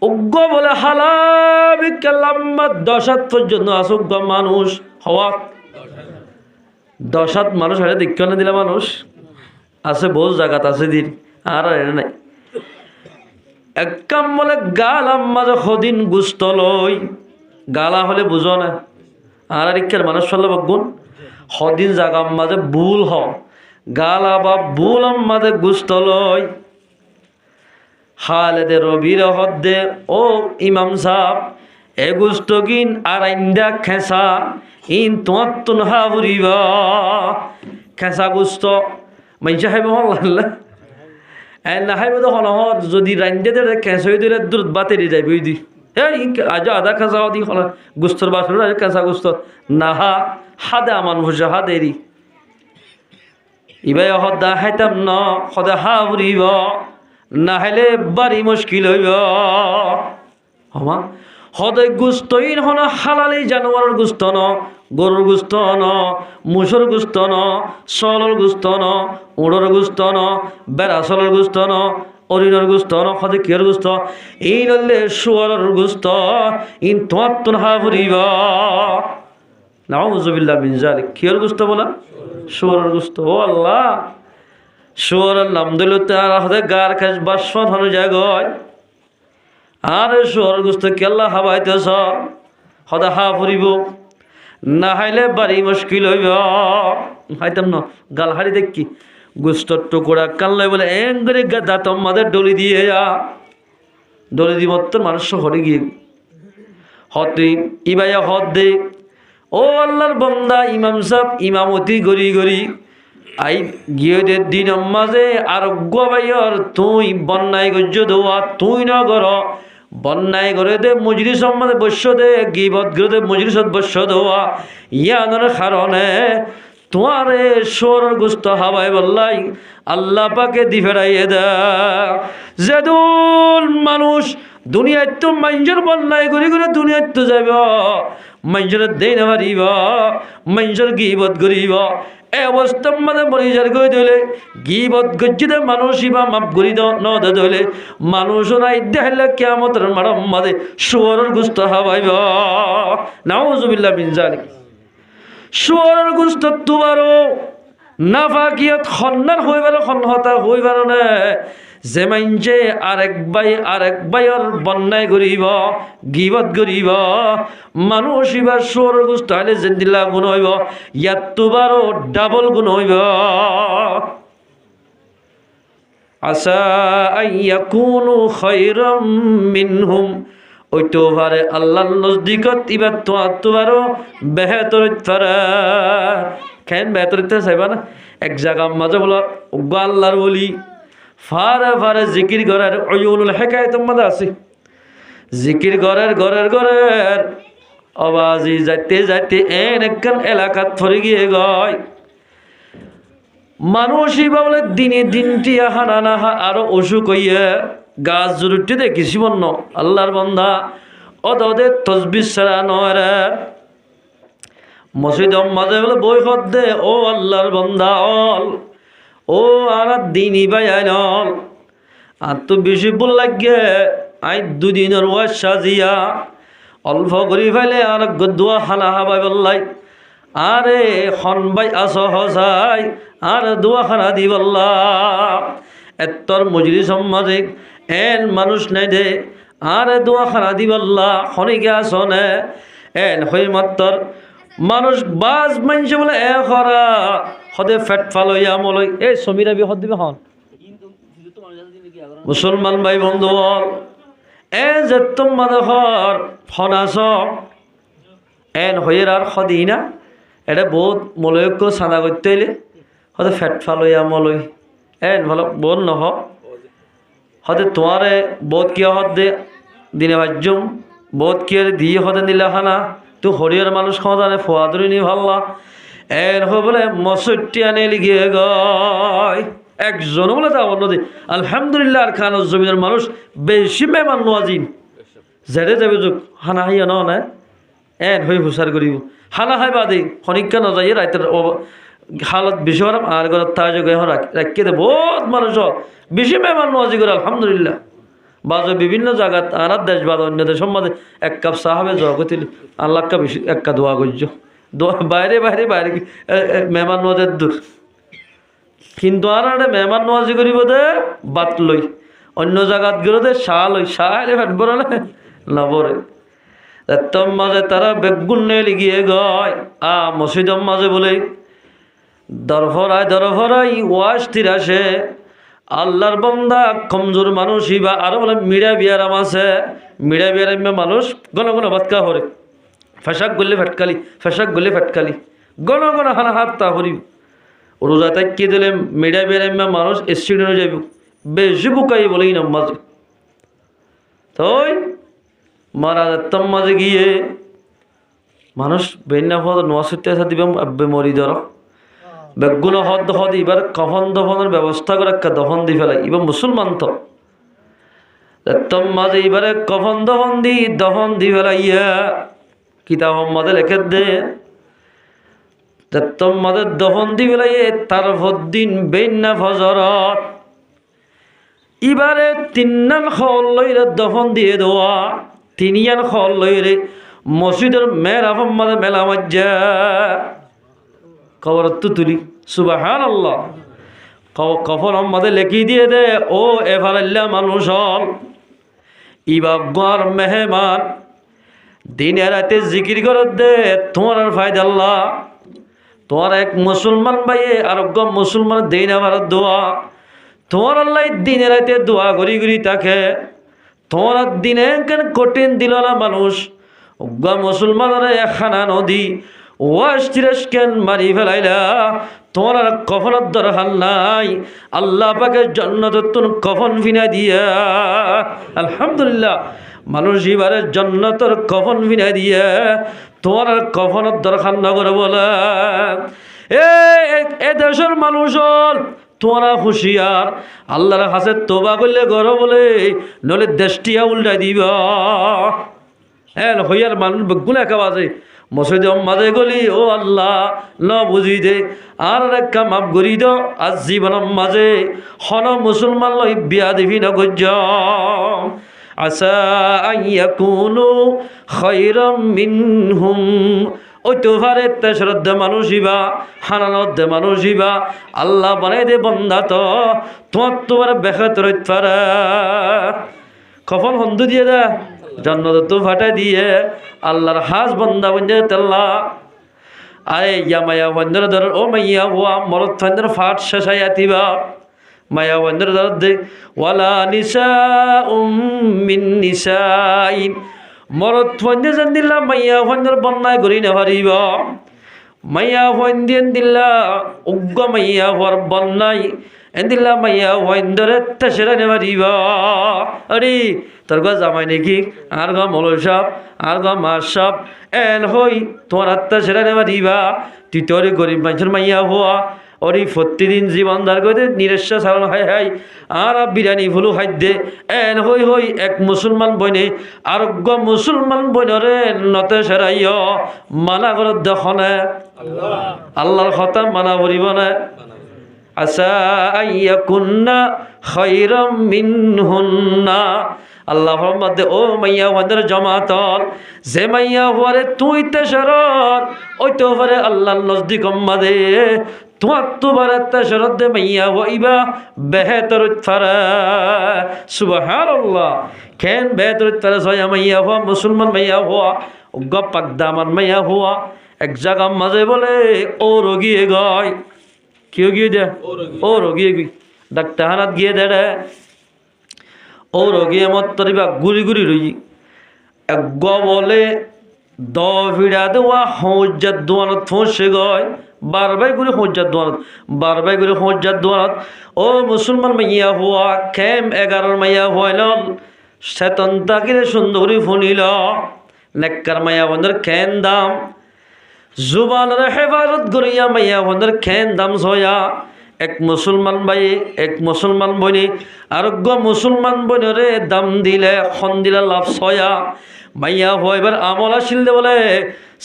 উগ্র বলে হালাবিকাল্লাম্মা 10 পর্যন্ত আসুক মানুষ হওয়া 10 মানুষ হারে দীক্ষা না দিলে মানুষ আছে বহু জায়গাত আছে দিন আর নাই এক কাম বলে গালাম মাঝে সদিন গুস্ত লই গালা হলে বুঝো না আর ইক্ষার মানুষ ফেলে গুণ সদিন জাগাম মাঝে ভুল হ গালা বা ভুল মাঝে গুস্ত লই খালেদে রবির হদ্দে ও ইমাম সাহেব এ গুস্ত কিন আর আইন্দা খেসা ইন তোমার তো নহা ফুরিব খেসা গুস্ত মাইজা হাইব হল্লা না হাইব তো হলহর যদি রাইন্দে দে খেঁচ হয়ে দিলে দূর বাতেরি যাইব দি এই আজ আধা খেসা দি হল গুস্তর বাসর খেসা গুস্ত নাহা হাদে আমার ভুষা হাদেরি ইবাই হদ্দা হাইতাম ন সদা হা ফুরিব না হলে বাড়ি মুশকিল হইব হমা সদায় গুস্তইন হন হালালি জানোয়ারের গুস্ত ন গরুর গুস্ত ন মুসুর গুস্ত ন চলর গুস্ত ন উড়র গুস্ত ন বেড়া চলর গুস্ত ন অরিণর গুস্ত ন সদে কিয়র গুস্ত এই নলে শুয়ারের গুস্ত ইন তোমার তো হা ফুরিব নাউজুবিল্লাহ মিন যালিক কিয়র গুস্ত বলা শুয়ারের গুস্ত ও আল্লাহ শুয়ারের নাম দিল তার গার কাজ বাসন হলো জায়গায় আর শুয়োর গোস্ত কেল্লা হাবাইতেছ সদা হা ফুরিব না হাইলে বাড়ি মুশকিল হইব হাইতাম না গাল হাড়ি দেখি গোস্তর টুকুরা কানলে বলে এং করে দাঁতম মাদের ডলি দিয়ে ডলি দিব তো মানুষ হরে গিয়ে হতে ইবাইয়া হদ দে ও আল্লাহর বন্দা ইমাম সাহেব ইমামতি গড়ি গড়ি আই গিয়ে দে দিন মাঝে আর গোবাইয়র তুই বন্যায় গজ্য দোয়া তুই না কর বন্যায় করে দে মজুরি সম্মানে বস্য দে গিবত করে দে মজুরি সদ বস্য দোয়া ইয়ানোর কারণে তোমারে সোর গুস্ত হাবাই বললাই আল্লাহ পাকে দি ফেরাইয়ে দে যেদুল মানুষ দুনিয়ায় তো মানুষের বন্যায় করে করে দুনিয়ায় তো যাব মানুষের দেই না পারিব মানুষের গিবত করিব এই অবস্থার মানে মরিজার গই দিলে গিবত গজ্জিতে মানুষই বা মাপ করি ন দিলে মানুষও নাই দেখাইলে কিয়ামতের মারম মাদে শুয়োরের গুস্ত হাবাইব নাউজুবিল্লাহ মিন যালিক শুয়োরের গুস্ত তুবারও নাফাকিয়ত খন্নার হইবার খনহতা হইবার না যে মাইনছে আরেক ভাইয়ের বন্যায় করিব গিবত করিব মানুষ এবার সোর গুস্ত হলে জেন্দিল্লা গুণ হইব ইয়াত তোবারও ডাবল গুণ হইব আসা আইয়াকুনু খায়রাম মিনহুম ওইটো ভারে আল্লাহর নজদিকত ইবার তোবারও বেহতর তারা কেন বেহতর চাইবা না এক জায়গার মাঝে বলো আল্লাহর বলি ফারে ফারে জিকির ঘরের অয়ুনুল হেকায়ত মধ্যে আছে জিকির ঘরের আওয়াজি যাইতে যাইতে একখান এলাকাত ফরে গিয়ে গয় মানুষই বলে দিনে দিনটি হানা নাহা আরো অসুখ হইয়া গাছ জরুরটি দেখিস বন্য আল্লাহর বন্ধা ওদের তসবির ছাড়া নয় মসজিদ মাঝে বলে বই খত দে ও আল্লাহর বন্ধা অল ও আর দিনই ভাই আইনল আর তো বেশি বল লাগে আই দুদিনের ওয়াজ সাজিয়া অল্প করি ফেলে আর দোয়া হানা হাবাই বললাই আরে খন ভাই আস হসাই আর দোয়া খানা দি বললা এত্তর মজুরি সমাজে এন মানুষ নাই দে আরে দোয়া খানা দি বললা খনিকে আসনে এন হই মাত্তর মানুষ বাজ মানছে বলে এ খরা সদে ফেট ফালইয়া মলই এই সমীরা বি হদ দিবে হন মুসলমান ভাই বন্ধু বল এ যে তোমার ঘর ফনাস এন হইয়ের আর সদি না এটা বহুত মলয়ক চানা করতে হইলে সদে ফেট ফালইয়া মলই এন ভালো বোন নহ সদে তোমারে বহুত কিয় হদ দে দিনে বাজ্যম বহুত কিয় দিয়ে সদে নিলা খানা তো হরিয়ার মানুষ খাওয়া জানে ফোয়া ধরে নি ভাল্লা এর বলে মসুরটি আনে লিখিয়ে গয় একজন বলে তা অন্যদি আলহামদুলিল্লাহ আর খান জমিনের মানুষ বেশি মেমান নোয়াজিন জেরে যাবে যুগ হানা হাইয়া ন না এন হয়ে হুসার করিব হানা হাই বাদে খনিকা ন যাই রাইতের হালত বেশি হরাম আর ঘর তাজ রাখিয়ে দে বহুত মানুষ বেশি মেমান নোয়াজি করে আলহামদুলিল্লাহ বাজে বিভিন্ন জায়গাত আনার দেশ বাদ অন্য দেশ সম্বন্ধে এক কাপ সাহাবে জয়া করছিল আল্লাহ কা বেশি একটা দোয়া করছ দোয়া বাইরে বাইরে বাইরে মেহমান নওয়াজের দূর কিন্তু আর মেহমান নওয়াজি করিব দে বাত লই অন্য জায়গাত গেলে দে শাহ লই শাহ এলে ফেট বরে নবরে তোর মাঝে তারা বেগুন নেলি গিয়ে গয় মসজিদর মাঝে বলে দরফরাই ওয়াশ তিরাসে আল্লাহর বন্দা কমজোর মানুষ বা আরো বলে মিড়া বিয়ারাম আছে মিড়া বিয়ারাম মানুষ গণ বাতকা হরে ফেসাক গলে ফেটকালি গণ হানা হাত তা হরিব রোজা তাকিয়ে দিলে মিড়া বিয়ারাম মানুষ এসিডেন্ট যাইব বেশি বুকাই বলেই না মাঝে তই মারা যাত্তাম মাঝে গিয়ে মানুষ বেন্না ফদ নোয়া সত্যি আসা দিবে আব্বে মরি ধর বেগুন হদ এবার কফন দফনের ব্যবস্থা করে একটা দফন দি ফেলাই এবার মুসলমান তো মাঝে এবারে কফন দফন দি ফেলাইয়া কিতাব মাঝে লেখে দে মাঝে দফন দি ফেলাইয়ে তার ভদ্দিন বেন্না ফজরত এবারে তিনান খল লইরে দফন দিয়ে দেওয়া তিনিয়ান খল লইরে মসজিদের মেলা মাঝে মেলা মজ্জা খবর তো তুলি সুবহানাল্লাহ কফন আমাদের লেখি দিয়ে দে ও এভারাল্লা মানুষ হল ইবা গর মেহমান দিনে রাতে জিকির করত দে তোমার ফায়দা আল্লাহ তোমার এক মুসলমান ভাইয়ে আরোগ্য মুসলমান দিন আমার দোয়া তোমার আল্লাহ দিনে রাতে দোয়া করি করি তাকে তোমার দিনে কেন কঠিন দিল না মানুষ মুসলমানের একখানা নদী ওয়াশ তিরাস কেন মারি ফেলাইলা তোমার আর কফনের দরকার নাই আল্লাহ পাকে জান্নাতুন কফন ভিনা দিয়া আলহামদুলিল্লাহ মানুষ এবারে জান্নাতের কফন ভিনা দিয়া তোমার আর কফনের দরকার না করে বলে এ দেশের মানুষ হল তোমরা হুঁশিয়ার আল্লাহর কাছে তোবা করলে গর বলে নলে দেশটিয়া উল্টাই দিবা হ্যাঁ হইয়ার মানুষ গুলা কাবাজে মসজিদে মাঝে গলি ও আল্লাহ ন বুঝি দে আর একটা মাপ করি দ আজ জীবন মাঝে হন মুসলমান লই বিয়া দিবি না গজ্জ আসা আইয়াকুনু খায়রাম মিনহুম ওই তোভারে শ্রদ্ধা মানুষইবা হানানত মানুষইবা আল্লাহ বানাই দে বন্ধা তো তোমার বেখাত রইত পারা কফল হন্দু দিয়ে দা জান্নাত তো ফাটাই দিয়ে আল্লাহর হাজ বন্ধা বন্ধে তেল্লা আরে ইয়া মায়া বন্ধর ধর ও মাইয়া হুয়া মরত ফান্দর ফাট শেষাই আতিবা মায়া বন্ধর ধর দে ওয়ালা নিসা মিন নিসাইন মরত ফন্দে জান দিল্লা মাইয়া ফন্দর বন্যায় করি না পারিব মাইয়া ফন্দিয়েন দিল্লা উগ্র মাইয়া হওয়ার বন্যায় এদিল্লা মাইয়া ফন্দরে তেসেরা নে পারিব আরে তোর গা জামাই নাকি আর গা মলয় সাপ আর গা মাস সাপ এন হই তোমার আত্মা সেরা নে পারিবা তুই তোর গরিব মানুষের মাইয়া হওয়া ওরি প্রতিদিন জীবন ধার করে নিরেশ্বর চাউল হাই হাই আর বিরিয়ানি ফুলু খাদ্যে এন হই হই এক মুসলমান বইনে আরোগ্য মুসলমান বইনরে নতে সেরাইয় মানা করে দেখনে আল্লাহর কথা মানা করিব না আসা আইয়াকুন্না খায়রাম মিনহুন্না আল্লাহর মধ্যে ও মাইয়া ওদের জমাতল যে মাইয়া হওয়ারে তুই তেসরত ওই তো পারে আল্লাহর নজদিক মাদে তোমার তোমার তেসরত দে মাইয়া হইবা বেহেতর ফারা সুবহানাল্লাহ কেন বেহেতর ফারা ছয় মাইয়া হওয়া মুসলমান মাইয়া হওয়া গপ্পাক দামান মাইয়া হওয়া এক জায়গা মাঝে বলে ও রোগিয়ে গয় কেউ গিয়ে দে ও রোগিয়ে গই ডাক্তার হানাত গিয়ে দে রে ও রোগিয়ে মত তরিবা গুড়ি গুড়ি রই এক বলে দ ভিড়া দেওয়া হজ্জাত দোয়ানত ফসে গয় বারবাই করে হজ্জাত দোয়ানত বারবাই করে হজ্জাত দোয়ানত ও মুসলমান মাইয়া হওয়া খেম 11 মাইয়া হইল সেতন তাকিরে সুন্দরী ফনিল নেককার মাইয়া বন্ধর খেন দাম জুবানের হেফাজত করিয়া মাইয়া বন্ধর খেন দাম ছয়া এক মুসলমান ভাই এক মুসলমান বনি আরোগ্য মুসলমান বনরে দাম দিলে খন দিলে লাভ ছয়া মাইয়া হইবার আমল আসিল বলে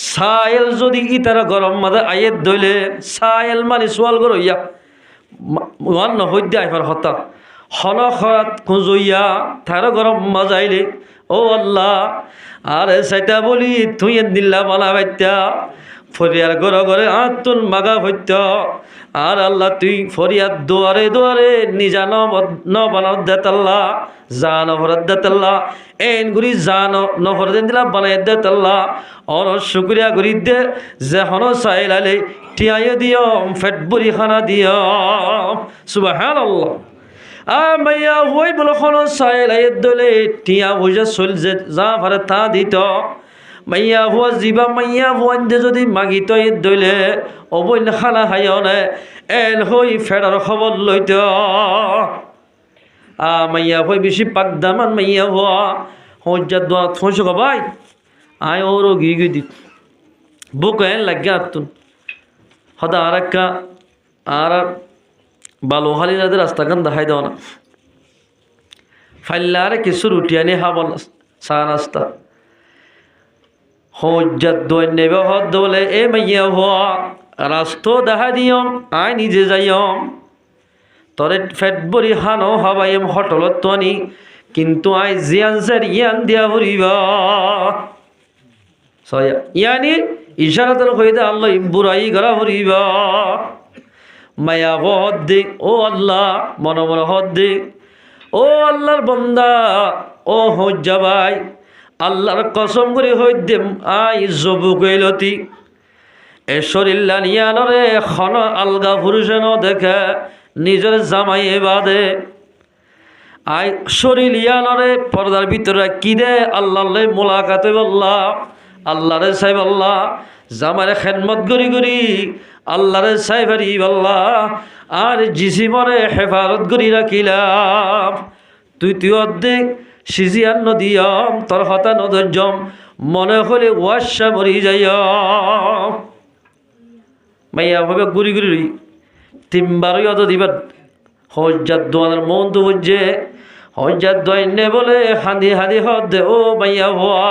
সাইল যদি ইতারা গরম মাঝে আয়ের দইলে সাইল মানে সোয়াল গরইয়া ওয়ান নহদ্যা আইবার হতা হন খরাত খুঁজইয়া তার গরম মাজাইলে ও আল্লাহ আরে সেটা বলি তুই দিল্লা বালা বাইত্যা ফরিয়ার ঘরে ঘরে আতুন মাগা হইত আর আল্লাহ তুই ফরিয়াদ দুয়ারে দুয়ারে নিজা নবানত দেতাল্লা যা নভরত দেতাল্লা এন গুরি যা নভর দেন দিলা বানাই দেতাল্লা অন শুক্রিয়া গুরি দে যে হন চাইলালে টিয়াইয়ে দিও ফেট বুড়ি খানা দিও সুবহানাল্লাহ মাইয়া হই বলো হন চাইলাই দলে টিয়া বুঝে চল যে যা ভারে তা দিত মাইয়া হুয়া জিবা মাইয়া হুয়ান যে যদি মাগিত দইলে অবৈন খানা খাইনে এল হই ফেরার খবর লইত মাইয়া হই বেশি পাকদামান মাইয়া হুয়া হজ্জাত দোয়া থইছ ভাই আয় ও রোগী গি দি বুক এন লাগিয়া আতুন হদা আর একটা আর বালুহালি রাতে রাস্তাখান দেখাই দাও না ফাইলারে কিছু রুটি আনি খাব চা নাস্তা হজ্জাত দোয় নেবে হদ বলে এ মাইয়া হওয়া রাস্তো দেখা দিয়ম আয় নিজে যাইম তরে ফেট বরি হানো হবাইম হটলত তোনি কিন্তু আয় জিয়ান স্যার ইয়ান দিয়া ভরিব ইয়ানি ইশারাতল হইতে আল্লাহ বুড়াই গড়া ভরিব মায়া হদ দে ও আল্লাহ মন মন হদ দে ও আল্লাহর বন্দা ও হজ্জা ভাই আল্লাহর কসম করে হইদেম আই জবু কইলতি এ শরীল্লা নিয়ানরে খন আলগা পুরুষেন দেখে নিজের জামাইয়ে বাদে আই শরীর ইয়ানরে পর্দার ভিতরে কি দে আল্লাহর মোলাকাতে বললা আল্লাহরে সাহেব আল্লাহ জামারে খেদমত করি করি আল্লাহরে সাহেবারি বললা আর জিসিমরে হেফাজত করি রাখিলাম তুই অর্ধেক সিজিয়ান নদিয়ম তোর হতা নদর্যম মনে হলে ওয়াশা মরি যাই মাইয়া ভাবে গুড়ি গুড়ি তিনবারই অত দিবার হজ্জার দোয়ানের মন তো বুঝছে হজ্জার দোয়াইনে বলে হাঁদি হাঁদি হদ দে ও মাইয়া হওয়া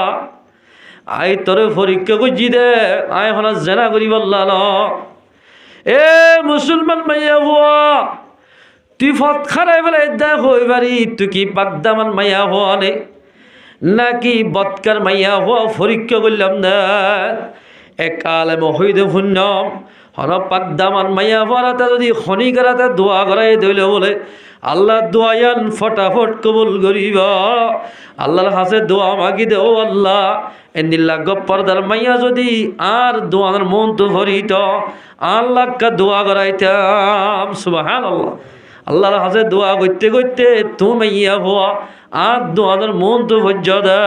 আই তোর পরীক্ষা করছি দে আই হনা জেনা করি বললা ন এ মুসলমান মাইয়া হওয়া তুই ফত খারাই বলে দেখ হইবারি তুই কি পাকদামান মাইয়া হওয়া নে নাকি বৎকার মাইয়া হওয়া পরীক্ষা করলাম না একালে মহিদ পুণ্যম হন পাকদামান মাইয়া হওয়াতে যদি খনিকারাতে দোয়া করাই দইল বলে আল্লাহ দোয়ায়ান ফটাফট কবুল করিব আল্লাহর হাসে দোয়া মাগি দে ও আল্লাহ এন্দিল্লা গপ্পরদার মাইয়া যদি আর দোয়ার মন তো ভরিত আল্লাহকে দোয়া করাইতাম সুবহানাল্লাহ আল্লাহর হাসে দোয়া করতে করতে তু মাইয়া হওয়া আর দোয়ার মন তো ভজ্য দা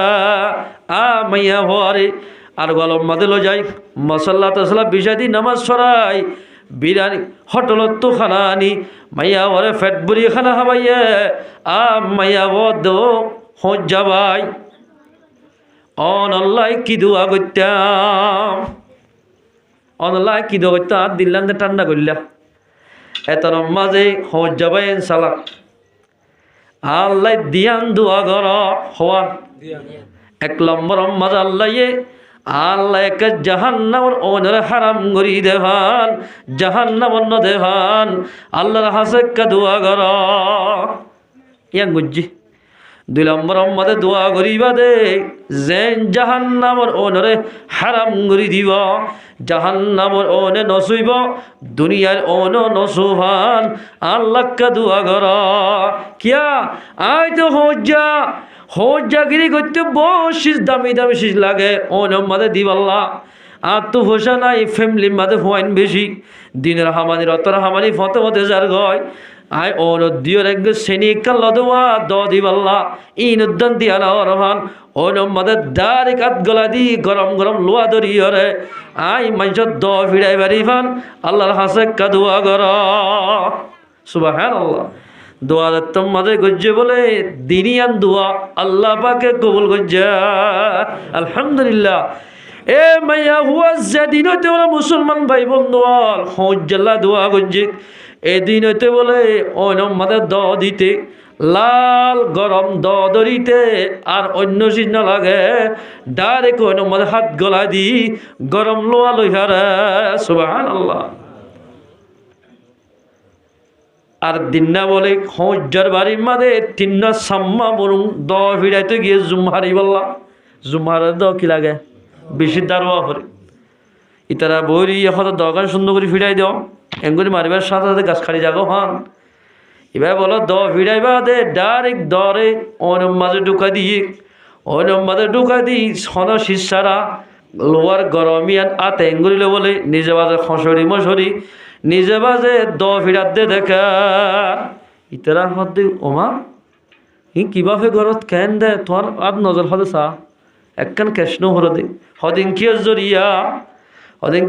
মাইয়া হওয়া রে আর গলম মাদেলো যাই মশাল্লা তসলা বিষাদি নামাজ সরাই বিরিয়ানি হোটেলত তো খানা আনি মাইয়া ওরে ফেট বুড়ি খানা হাবাইয়ে মাইয়া বদ হোঁজ যাবাই অনল্লাই কি দোয়া করতাম অনল্লাই কি দোয়া করতাম আর দিল্লাম ঠান্ডা করলা এতর মাঝে হোঁজ যাবাই সালা আল্লাহ দিয়ান দোয়া কর হওয়া এক নম্বর মাঝে আল্লাহ আল্লাহ এক জাহান্নামর ওনের হারাম করি দেভান জাহান্নামর ন দেভান আল্লাহর হাসে কা দোয়া কর ইয়াং বুঝছি দুই নম্বর মধ্যে দোয়া করিবা দে যেন জাহান্নামর ওনরে হারাম করি দিব জাহান্নামর ওনে নসুইব দুনিয়ার ওন নসুভান আল্লাহ কা দোয়া কর কিয়া আই তো হজ্জাগিরি করতে বসিস দামি দামি শীষ লাগে ওনের মাঝে দিবাল্লা আর তো হোসা নাই ফ্যামিলির মাঝে ফোয়াইন বেশি দিনের হামানি রতর হামানি ফতে ফতে যার গয় আয় ওর দিওর একগে শ্রেণী কাল দোয়া দ দিবাল্লা ইন উদ্যান দিয়া না রহান ওনের মাঝে দাড়ি কাত গলা দি গরম গরম লোয়া দরিয়রে আই মানুষের দ ফিরাই বাড়ি ফান আল্লাহর হাসে কা দোয়া কর সুবহানাল্লাহ দোয়া দত্তম মাঝে গজ্জে বলে দিনিয়ান দোয়া আল্লাহ পাকে কবুল গজ্জা আলহামদুলিল্লাহ এ মাইয়া হুয়া যেদিন হইতে বলে মুসলমান ভাই বন্ধু হজ্জাল্লা দোয়া গজ্জে এদিন হইতে বলে অন্য মাঝে দ দিতে লাল গরম দ দরিতে আর অন্য চিহ্ন লাগে ডাইরেক্ট অন্য মাঝে হাত গলা দি গরম লোয়া লইহারে সুবহানাল্লাহ আর দিনা বলে হজ্জার বাড়ির মাঝে তিন্না সাম্মা বরুং দ ফিরাইতে গিয়ে জুম হারি বললা জুম হারার দ কি লাগে বেশি দারোয়া করে ইতারা বইরি হয়তো দরকার সুন্দর করে ফিরাই দাও এঙ্গুলি মারিবার সাথে সাথে গাছ খাড়ি যাগো হন এবার বলো দ ফিরাইবা দে ডাইরেক্ট দরে অনম মাঝে ঢুকা দিয়ে অনম মাঝে ঢুকা দিই সন শিষ্যারা লোয়ার গরমিয়ান আতে এঙ্গুলিলে বলে নিজে বাজে খসড়ি মশরি নিজে বাজে দ ফিরাত দে দেখা ইতারা হদ্দে ওমা ই কিভাবে ঘরত কেন দে তোমার আর নজর হদে চা একখান কৃষ্ণ হরে দে হদিন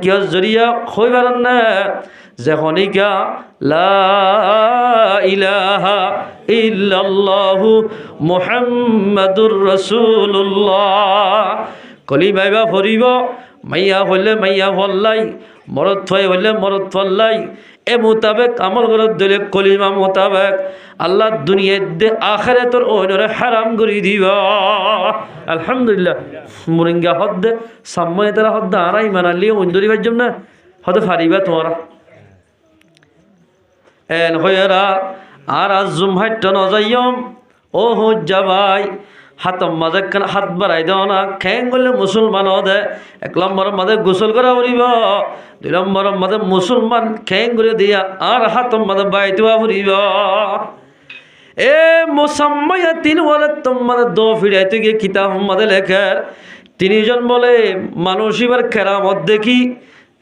কিয় জরিয়া হইবার না যখনইকা লা ইলাহা ইল্লাল্লাহু মুহাম্মাদুর রাসূলুল্লাহ কলিমাইবা ফরিব মাইয়া হইলে মাইয়া ফল্লাই মরদ থই হইলে মরদ ফল্লাই এ মোতাবেক আমল করত দিলে কলিমা মোতাবেক আল্লাহ দুনিয়ার দে আখিরাতর ওনরে হারাম করি দিবা আলহামদুলিল্লাহ মুরিঙ্গা হদ সাম্ময় তারা হদ আরাই মানালি ওন্দরি বাজম না হদ ফারিবা তোমরা এন হইরা আর আজুম হাইট নজাইয়ম ও হজ্জাবাই হাতম মাঝে হাত বাড়াই দেও না খেং করলে মুসলমান দে এক নম্বর মাঝে গোসল করা ফুরিব দুই নম্বর মাঝে মুসলমান খেং করে দিয়া আর হাতম মাঝে বাইতুয়া ফুরিব এ মুসাম্মায়াতিন ওয়ালা তোমার দো ফিরাইতে গিয়ে কিতাব মধ্যে লেখার তিনজন বলে মানুষ এবার কেরামত দেখি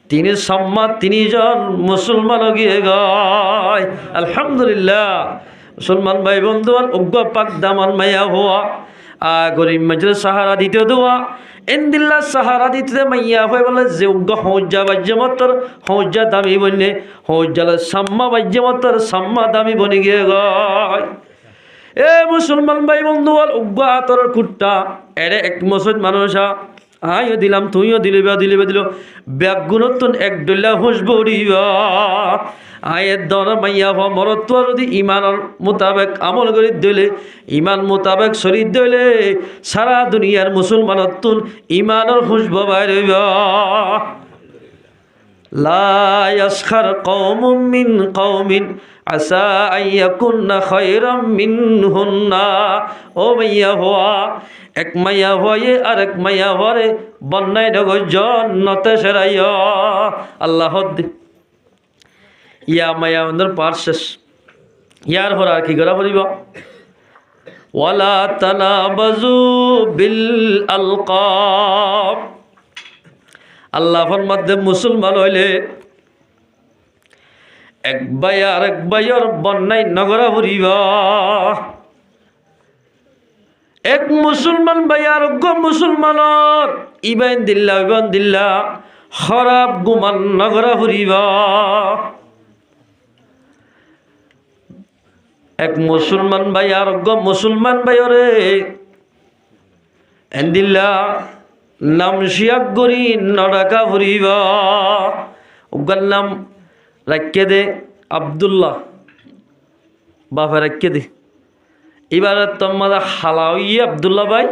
তিনি সম্মা তিনজন মুসলমান গিয়ে গায় আলহামদুলিল্লাহ। মুসলমান ভাই বন্ধুয়ান উগ্র পাক দামান মাইয়া হওয়া গরিব মজরে সাহারা দিতে দেওয়া এন্দিল্লা সাহারা দিতে মাইয়া হয়ে বলে যে উগ্র হজ্জা বাজ্যমতর হজ্জা দামি বললে হজ্জাল সাম্মা বাজ্যমতর সাম্মা দামি বনি গিয়ে গায়। এ মুসলমান ভাই বন্ধুয়াল উগ্র আতর কুট্টা এরে এক মুসলমান মানুষা আইও দিলাম তুইও দিলিবা দিল ব্যাগুণতন এক ডলা হুসব উড়িবা আয়ের দর মাইয়া হওয়া মরত্ব যদি ইমানের মোতাবেক আমল করি দিলে ইমান মোতাবেক শরীর দিলে সারা দুনিয়ার মুসলমানতুন ইমানের হুসব বাইরবা। লা ইয়াসখার কওমুম মিন কওমিন আসা আইয়াকুন্না খায়রাম মিনহুন্না। ও মাইয়া হওয়া এক মাইয়া হয়ে আর এক মাইয়া হরে বন্যায় ডগ জন্নতে সেরাইয়া আল্লাহ ইয়া মাইয়া অন্দর পার শেষ ইয়ার হর আর কি করা পড়িব ওয়ালা তানাবাজু বিল আলকাব। আল্লাহর মধ্যে মুসলমান হইলে এক ভাই আর এক ভাইয়ের বন্যায় নগরা পড়িবা। এক মুসলমান ভাই আর মুসলমানের ইবান দিল্লা খরাব গুমান নগরা ফুরিবা। এক মুসলমান ভাই আর মুসলমান ভাইরে এন্দিল্লা নাম শিয়াক গরি নডাকা ফুরিবা। উগার নাম রাখকে দে আব্দুল্লাহ বাপে রাখকে দে। এবার তোমার হালাউই আব্দুল্লাহ ভাই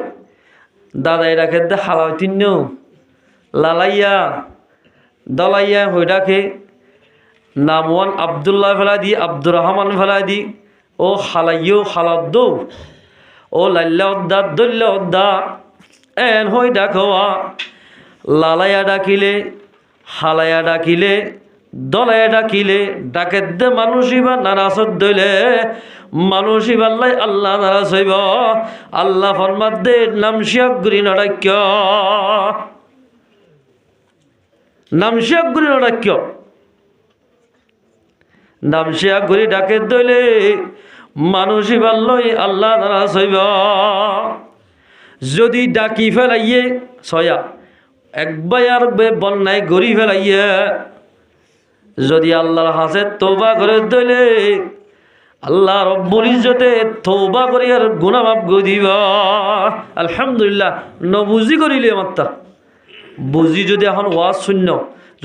দাদাই রাখে দে হালাউ তিন লালাইয়া দলাইয়া হয়ে রাখে নাম ওয়ান আবদুল্লাহ ফেলা দি আব্দুর রহমান ফেলা দি ও হালাইও হালাদ ও লাল্লা উদ্দা দল্লা উদ্দা এন হয়ে ডাকোয়া লালাইয়া ডাকিলে হালাইয়া ডাকিলে দলাইয়া ডাকিলে ডাকে দে মানুষই বা নারাজত দইলে মানুষই বাল্লাই আল্লাহ নারাজ হইব। আল্লাহ ফরমাত দে নাম শিয়াক গুরি নডাক্য নাম শিয়াক গুরি নডাক্য নাম শিয়াক গুরি ডাকে দইলে মানুষই বাল্লাই আল্লাহ নারাজ হইব। যদি ডাকি ফেলাইয়ে ছয়া একবার আর বন্যায় গড়ি ফেলাইয়ে যদি আল্লাহর হাতে তওবা করে দইলে আল্লাহ রব্বুল ইজ্জতে তওবা করে আর গুনাহ মাফ করে দিবা। আলহামদুলিল্লাহ নবুজি করিলে মাত্তা বুঝি যদি এখন ওয়াজ শূন্য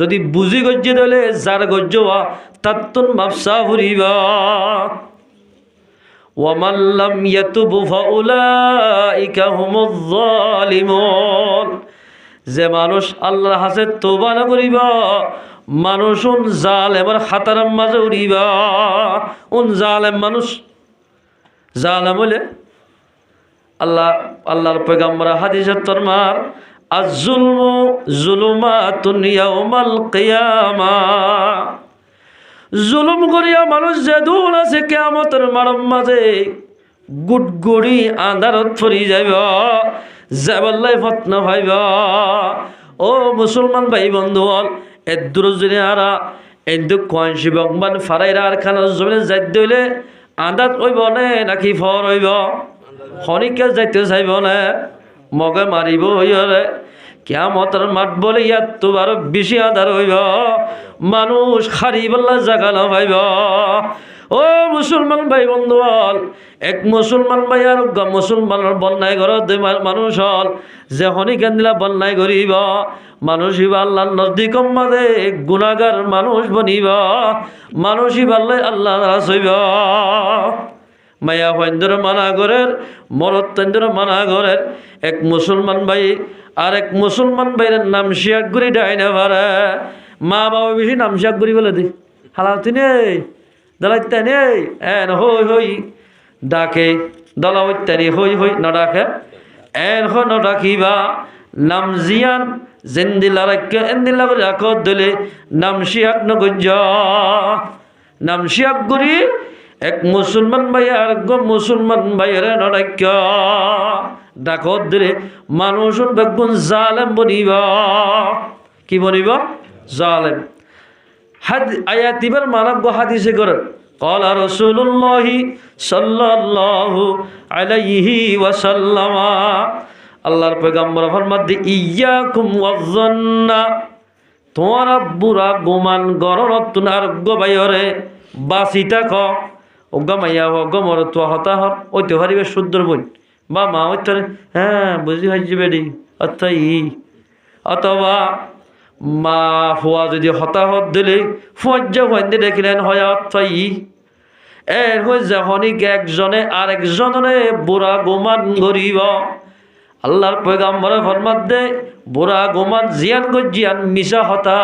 যদি বুঝি গজ্জে দলে যার গজ্জ হওয়া তাত্তুন মাফসা ফুরিবা। ওয়ামান লাম ইয়াতুব ফাউলাইকা হুমুয যালিমুন। যে মানুষ আল্লাহর হাতে তওবা না করিবা মানুষ জালেমের খাতার মাঝে উড়িবা। জালেম মানুষ জালেম হলে আল্লাহর পয়গম্বর হাদিসে ফরমার আয-যুলমু যুলুমাতুন ইয়াউমাল কিয়ামাহ। জুলুম করিয়া মানুষ যে দূর আছে কিয়ামতের মাঝে গুটগুড়ি আন্ধারত পড়ি যাইব যাবাল্লাই ফতনা ভাইব। ও মুসলমান ভাই বন্ধু এদুর জনে আরা এদু কোয়ানসি বকমান ফারাইরা আর খানা জমে যাইতে হইলে আন্দাজ হইব নে নাকি ফর হইব খনিকে যাইতে চাইব না মগে মারিব হইরে কিয়ামতের মাঠ বলে ইয়াত তো আরো বেশি আধার হইব মানুষ খারি বল্লা জাগা না পাইব। ও মুসলমান ভাই বন্ধু এক মুসলমান ভাই আর মুসলমানের বন্যায় ঘর মানুষ হল যে হনিকেন দিলা বন্যায় করিব মানুষ ইবা আল্লাহর নজদিক মাঝে গুনাহগার মানুষ বনিব মানুষ ইবাল্লাই আল্লাহ নারাজ হইব। মায়া হইন্দর মানা ঘরের মরদ তেন্দর মানা ঘরের এক মুসলমান ভাই আর এক মুসলমান ভাইয়ের নাম শিয়াক গুরি ডাইনে ভারে মা বাবা বেশি নাম শিয়াক গুরি বলে দি হালাতি নেই দলাইতে নেই এন হই হই ডাকে দলা হইতানি হই হই ন ডাকে এন হ ন ডাকিবা নাম জিয়ান জেন্দিলা রাখ এন্দিলা করে রাখ দলে নাম শিয়াক নগঞ্জ নাম শিয়াক গুরি এক মুসলমান ভাই আর মুসলমান ভাইয়ের নডাক্য ডাকত দিলে মানুষ বেগুন জালেম বনিব কি বনিব জালেম আয়াত দিবার মানব হাদিসে করে قال رسول الله صلى الله عليه وسلم আল্লাহর পয়গম্বর ফরমাতে ইয়াকুম ওয়াজ্জান্না তোমরা বুড়া গুমান গররতুন আর গবায়রে বাসি থাক ওগমাইয়া ওগমর তো হতাহর ওইতে হারিবে সুন্দর বই বা মা ওইতে হ্যাঁ বুঝি হাজি বেডি অর্থাৎ অথবা মা ফুয়া যদি হতাহত দিলে ফুয়াজ্জা হইতে দেখিলেন হয় অর্থাৎ এর হয়ে যখনই একজনে আরেকজনে বুড়া গুমান গরিব আল্লাহর পয়গম্বর ফরমাত দে বুড়া গুমান জিয়ান গজিয়ান মিশা হতা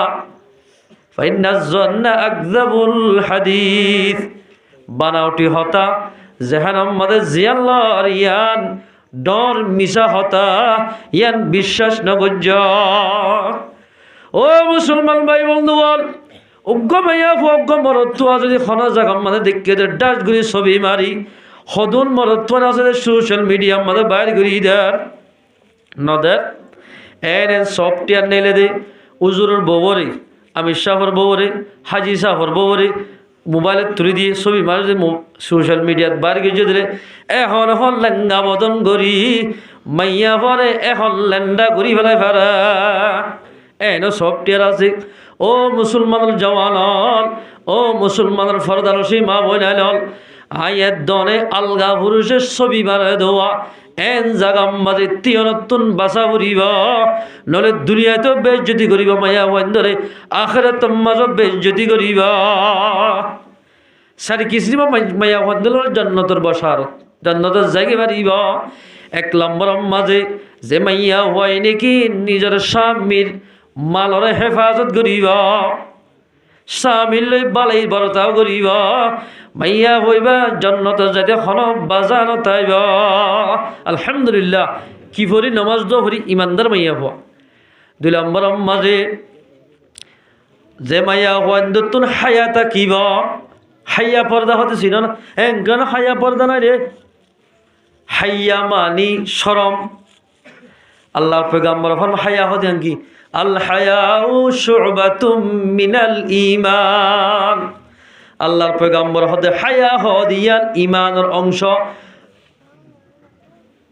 ফাইন্নাজ জান্না আকযাবুল হাদিস বানাওটি হতা যেহান আমাদের জিয়ান লর ইয়ান ডর মিশা হতা ইয়ান বিশ্বাস নগজ ও মুসলমান ভাই বন্ধুগণ উগ্গমাইয়া ফুগ্গ মরত্তুয়া যদি খনা জায়গা মানে দেখে ডাস গুলি ছবি মারি সদুন মরত্তুয়া আছে সোশ্যাল মিডিয়া মানে বাইর করি দেয় নদের এনে সফটওয়্যার নেলে দে উজুরের ববরে আমির শাহর ববরে হাজি শাহর ববরে মোবাইলের তুলি দিয়ে ছবি মারি সোশ্যাল মিডিয়াত বাইর করে দিলে এখন এখন লেঙ্গা বদন করি মাইয়া পরে এখন লেন্ডা করি ফেলাই ফেরা এনে সফটওয়্যার আছে ও মুসলমানের জওয়ান ও মুসলমানের ফরদারসি মা বোন আয়ের দনে আলগা পুরুষের ছবি বানায় দেওয়া এন জাগাম মাঝে তিয়ানতুন বাসা ফুরিব নলে দুনিয়াতে বেজ্জতি করিব মায়া বন্ধরে আখেরাত মাঝে বেজ্জতি করিব সারি কিসরিব মায়া বন্ধর জান্নাতের বসার জান্নাতের জায়গা পারিব এক নম্বর মাঝে যে মাইয়া হয় নাকি নিজের স্বামীর মালরে হেফাজত করিব স্বামীর লৈ বালাই বরতাও করিব মাইয়া হইবা জন্নত যাতে খন বাজানো তাইব আলহামদুলিল্লাহ কি ভরি নমাজ দো ভরি ইমানদার মাইয়া হওয়া দুই নম্বর মাঝে যে মাইয়া হওয়া নতুন হায়া থাকিব হাইয়া পর্দা হতে ছিল না কেন হাইয়া পর্দা নাই রে হাইয়া মানি শরম আল্লাহ পয়গম্বর ফরমান হায়া হতে কি আল হায়াউ শুবাতুম মিনাল ঈমান আল্লাহর পয়গম্বর হতে হায়া হদিয়ান ঈমানের অংশ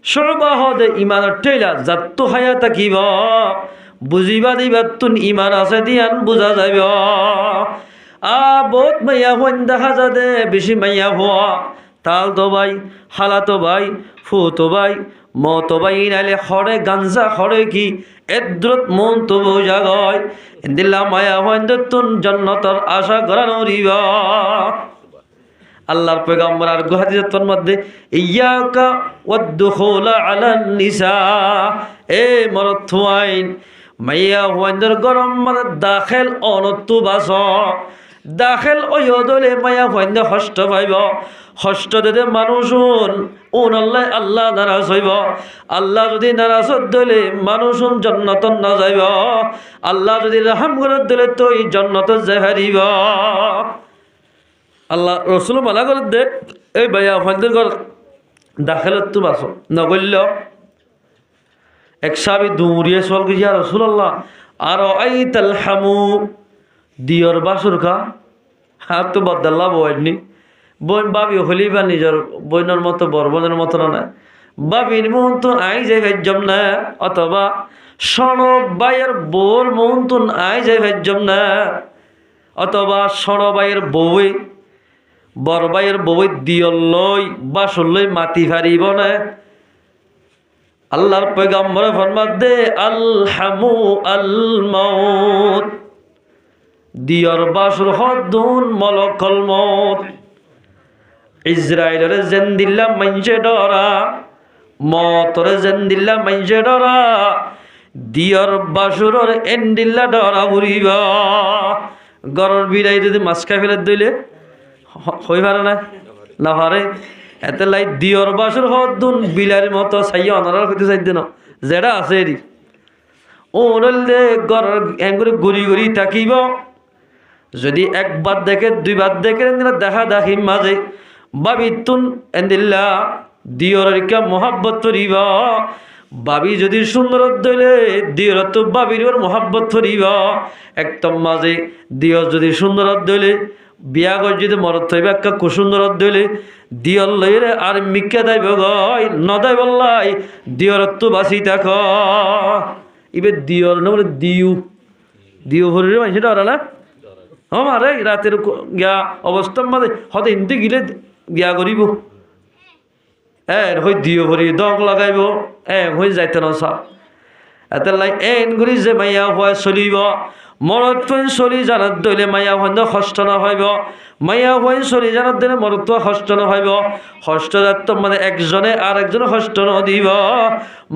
শুবা হদে ঈমানের টেলা যত হায়া থাকিব বুঝিবা দিবা তুন ঈমান আছে দিয়ান বুঝা যাইব বহুত মাইয়া হইন দেখা যাদে বেশি মাইয়া হওয়া তাল তো ভাই হালা তো ভাই ফু তো ভাই মতো ভাই নাইলে হরে গাঞ্জা হরে কি এদ্রত মন তো বোঝা গয় দিল্লা মায়া হইন তুন জন্নতর আশা করানো রিবা আল্লাহর পয়গম্বর আর হাদিসের মধ্যে ইয়াকা ওয়াদখুল আলান নিসা এ মরদ ওয়াইন মাইয়া হইনদের গরম মানে দাখিল অনতু বাস দাখিল ওয়দলে মাইয়া হইন হষ্ট পাইব হষ্ট দেদে মানুষ আল্লাহ আল্লাহ নারাজ হইব আল্লাহ যদি নারাজ দিলে মানুষ জন্নতন না যাইব আল্লাহ যদি রহম করে দিলে তো এই জন্নত যাই হারিব আল্লাহ রসুল মালা করে দে এই ভাইয়া হইনদের ঘর দাখিলত তো বাস নগল্য এক সাবি দৌড়িয়ে চল গেছি আর রসুল আল্লাহ আর আই তাল হামু দিয়র বাসুর খা হাত তো বদাল্লা বয়নি বোন বাবি হলি বা নিজের বইনের মতো বর বোনের মতো না বাবির মন তো আই যাই ভাজ্যম না অথবা সনবাইয়ের বোর মন তো আই যাই ভাজ্যম না অথবা সনবাইয়ের বউয়ে বরবাইয়ের বউয়ে দিয়র লই বাসর লই মাতি ফারিব না আল্লাহর পয়গম্বর ফরমাত দে আল হামু আল মাউত দিয়র বাসর হদুন মলকল মত ইসরায়েলের জেন্দিল্লা মাইনছে ডরা মতরে জেন্দিল্লা মাইনছে ডরা দিয়র বাসুরের এন্ডিল্লা ডরা উড়িবা গরর বিড়াই যদি মাছ খাই ফেলে দইলে হই পারে না পারে এতে লাই দিয়র বাসুর হদুন বিলার মতো চাইয়া অনার হইতে চাই দিন যেটা আছে এরি ও নইলে গরর এঙ্গুরি গুড়ি গুড়ি থাকিব যদি একবার দেখে দুইবার দেখে দেখা দেখি মাঝে বাবিতুন এন্দিল্লা দিয়রকে মোহাব্বত করিব বাবি যদি সুন্দর দইলে দিয়র তো বাবির মোহাব্বত করিব একদম মাঝে দিয় যদি সুন্দর দইলে বিয়া করে যদি মরত হইবে একটা কুসুন্দর দইলে দিয়র লইলে আর মিক্কা দাইব গয় নদাই বললাই দিয়রত তো বাঁচি থাক ইবে দিয়র না বলে দিউ দিউ ভরির মানুষ ডরা না আমারে রাতের গিয়া অবস্থার মাঝে হয়তো ইনতে গিলে গিয়া করিব হই দিও ভরি দগ লাগাইব হয়ে যাইতে নসা এত লাই এন ঘুরি যে মাইয়া হয় চলিব মরত চলি জানাত দইলে মাইয়া হয় কষ্ট নহইব মাইয়া হয় চলি জানাত দিলে মরত কষ্ট নহইব কষ্ট যাত মানে একজনে আর একজনে কষ্ট নদিব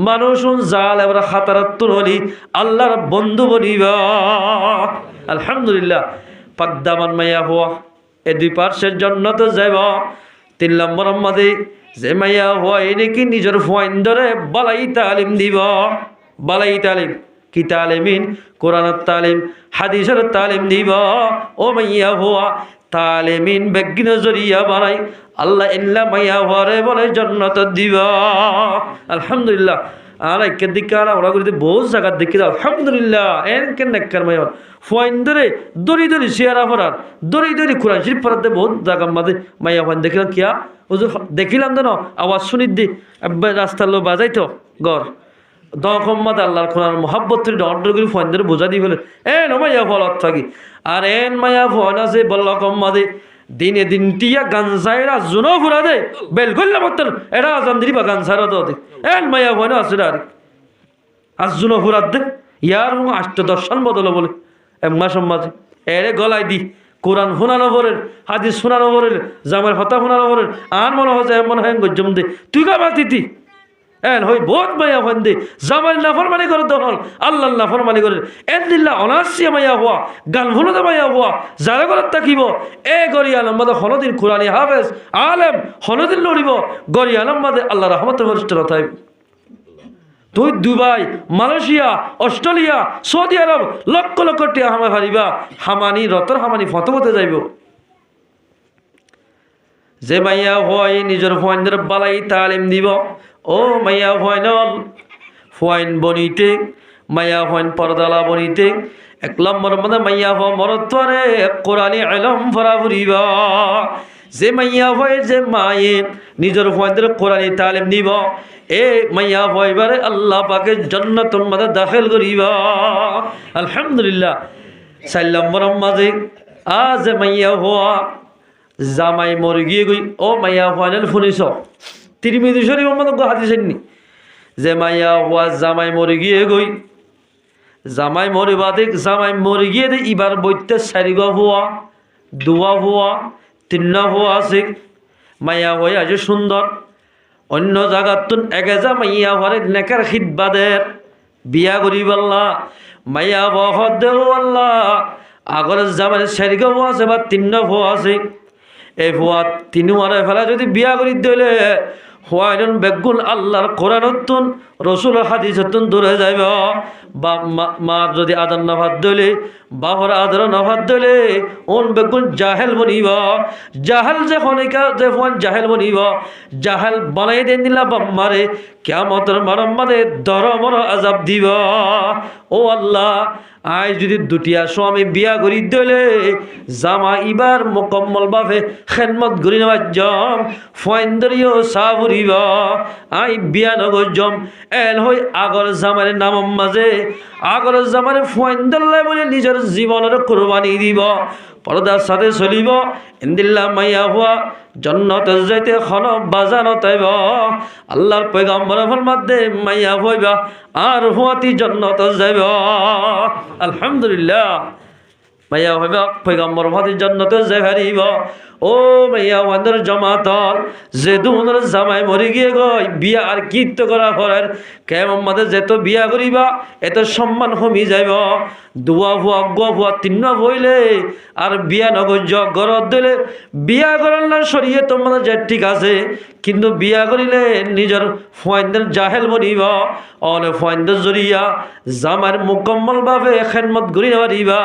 মানুষ জাল এবার খাতারাত হলি আল্লাহর বন্ধু বনিব আলহামদুলিল্লাহ পাদ্দামান মাইয়া হওয়া এ দুই পার্শ্বের জন্নত যাইব 3 নম্বর মাঝে যে মাইয়া হয় নাকি নিজের ফয়েন্দরে বালাই তালিম দিব বালাই তালিম কি তালিমিন কোরআনের তালিম হাদিসের তালিম দিব ও মাইয়া হওয়া তালিমিন বেগিন জরিয়া বানাই আল্লাহ ইল্লা মাইয়া হওয়ারে বলে জন্নত দিব আলহামদুলিল্লাহ আর একের দিকে আর ওরা করে বহুত জায়গার দিকে আলহামদুলিল্লাহ এন কেন নেককার মাইয়া ফয়েন্দরে দড়ি দড়ি চেয়ারা পড়ার দড়ি দড়ি কোরআন শরীফ পড়াতে বহুত জায়গার মাঝে মাইয়া ফয়েন দেখিলাম কিয়া হুজুর দেখিলাম তো না আওয়াজ শুনিত দি রাস্তার লোক বাজাইতো গড় দখম্মাদ আল্লাহর কোরআন মোহাব্বত অর্ডার করে ফোন ধরে বোঝা দিয়ে ফেলে মাইয়া ফল থাকি আর এন মাইয়া ফোন আছে বলল কম্মাদে দিনে দিন টিয়া গানসাইরা জুনো ফুরা দে বেল করলাম এটা আজান দিবি বা গানসাইরা তো দে মাইয়া ফোন আছে আর আজ জুনো ফুরাত দে ইয়ার 8-10 সাল বদলে বলে মাস মাঝে এরে গলায় দি কোরআন শোনানো পরের হাদিস শোনানো পরের জামার হতা শোনানো পরের আর মনে হয় মনে হয় গজ্জম দে তুই গা বাতিতি হই বহুত মাইয়া হন দে জামাই নাফরমানি করে দহল আল্লাহ নাফরমানি করে দিল্লা অনাসিয়া মাইয়া হওয়া গান ভুলতে মাইয়া হওয়া যারা ঘৰত থাকিব গরি আলম্বাদে হলদিন কোরআনী হাফেজ আলেম হলদিন লড়িব গরি আলম্বাদে আল্লাহ রহমতের বরিষ্ঠতা থাকবে তুই দুবাই মালয়েশিয়া অস্ট্রেলিয়া সৌদি আরব লক্ষ লক্ষ টিয়া হামা হারিবা হামানি রতর হামানি ফতমতে যাইব যে মাইয়া হয় নিজের ফয়েন্দের বালাই তালিম দিব ও মাইয়া ফয়নল ফয়েন বনিতে মাইয়া ফয়েন পরদালা বনিতে 1 নম্বর মানে মাইয়া হ মরতরে কোরআনী ইলম পড়া ফুরিবা যে মাইয়া হয় যে মায়ে নিজের ফয়েন্দের কোরআনী তালিম দিব মাইয়া হইবারে আল্লাহ পাকে জান্নাতুল মধ্যে দাখিল করিবা আলহামদুলিল্লাহ 4 নম্বর মাঝে আজ মাইয়া হওয়া জামাই মরে গিয়ে গই ও মাইয়া ফাইনাল শুনিছ তিরমিজি শরীফের মধ্যে হাদিস নি যে মাইয়া হওয়া জামাই মরে গিয়ে গই জামাই মরে বাদে জামাই মরে গিয়ে দে এবার বইতে 4 গা হওয়া 2 হওয়া 3 হওয়া আছে মাইয়া হয়ে আজ সুন্দর অন্য জায়গাতুন এগেজা মাইয়া হরে নেকার খিদবাদের বিয়া করিবাল্লা মাইয়া বহদ দেও আল্লাহ আগর জামাই 4 গা হওয়া আছে বা 3 হওয়া আছে এই ভুয়া 3 মারে ফেলা যদি বিয়া করি দিলে হওয়াইন বেগুন আল্লাহর কোরআনতুন রসুলের হাদিসতুন দূরে যাইব বা মার যদি আদর নভাত দিলে বাবার আদর নভাত দিলে ওন বেগুন জাহেল বনিব জাহেল যে খনিকা যে ফোন জাহেল বনিব জাহেল বানাই দেন দিলা বাম্মারে কিয়ামতের মারম্মারে দরমর আযাব দিব ও আল্লাহ আই যদি দুটিয়া স্বামী বিয়া করি দিলে জামা ইবার মুকম্মল ভাবে খেদমত করি নেওয়ার জম ফয়েন্দরিও সাবুরিব আই বিয়া নগজম হই আগর জামার নাম মাঝে আগর জামার ফয়েন্দল্লাই বলে নিজের জীবনের কোরবানি দিব পর্দার সাথে চলিব ইন্দিল্লা মাইয়া হওয়া জন্নত যাইতে খন বাজানো তাইব আল্লাহর পয়গম্বর ফরমাতে মাইয়া হইবা আর হুয়াতি জন্নত যাইব আলহামদুলিল্লাহ মাইয়া হইবা পয়গম্বর ফাতি জন্নত যাইব ও মাইয়া ওয়াদের জমাতল যে দুনের জামাই মরে গিয়ে গই বিয়া আর কীর্ত করা করার কেমন মাঝে যেত বিয়া করিবা এত সম্মান কমি যাইব 2 ভুয়া 3 ভুয়া 3 হইলে আর বিয়া নগজ গরত দিলে বিয়া করার না সরিয়ে তোমার যে ঠিক আছে কিন্তু বিয়া করিলে নিজের ফয়েন্দের জাহেল বনিব অনে ফয়েন্দের জরিয়া জামার মুকম্মল ভাবে খেদমত করি নেওয়া দিবা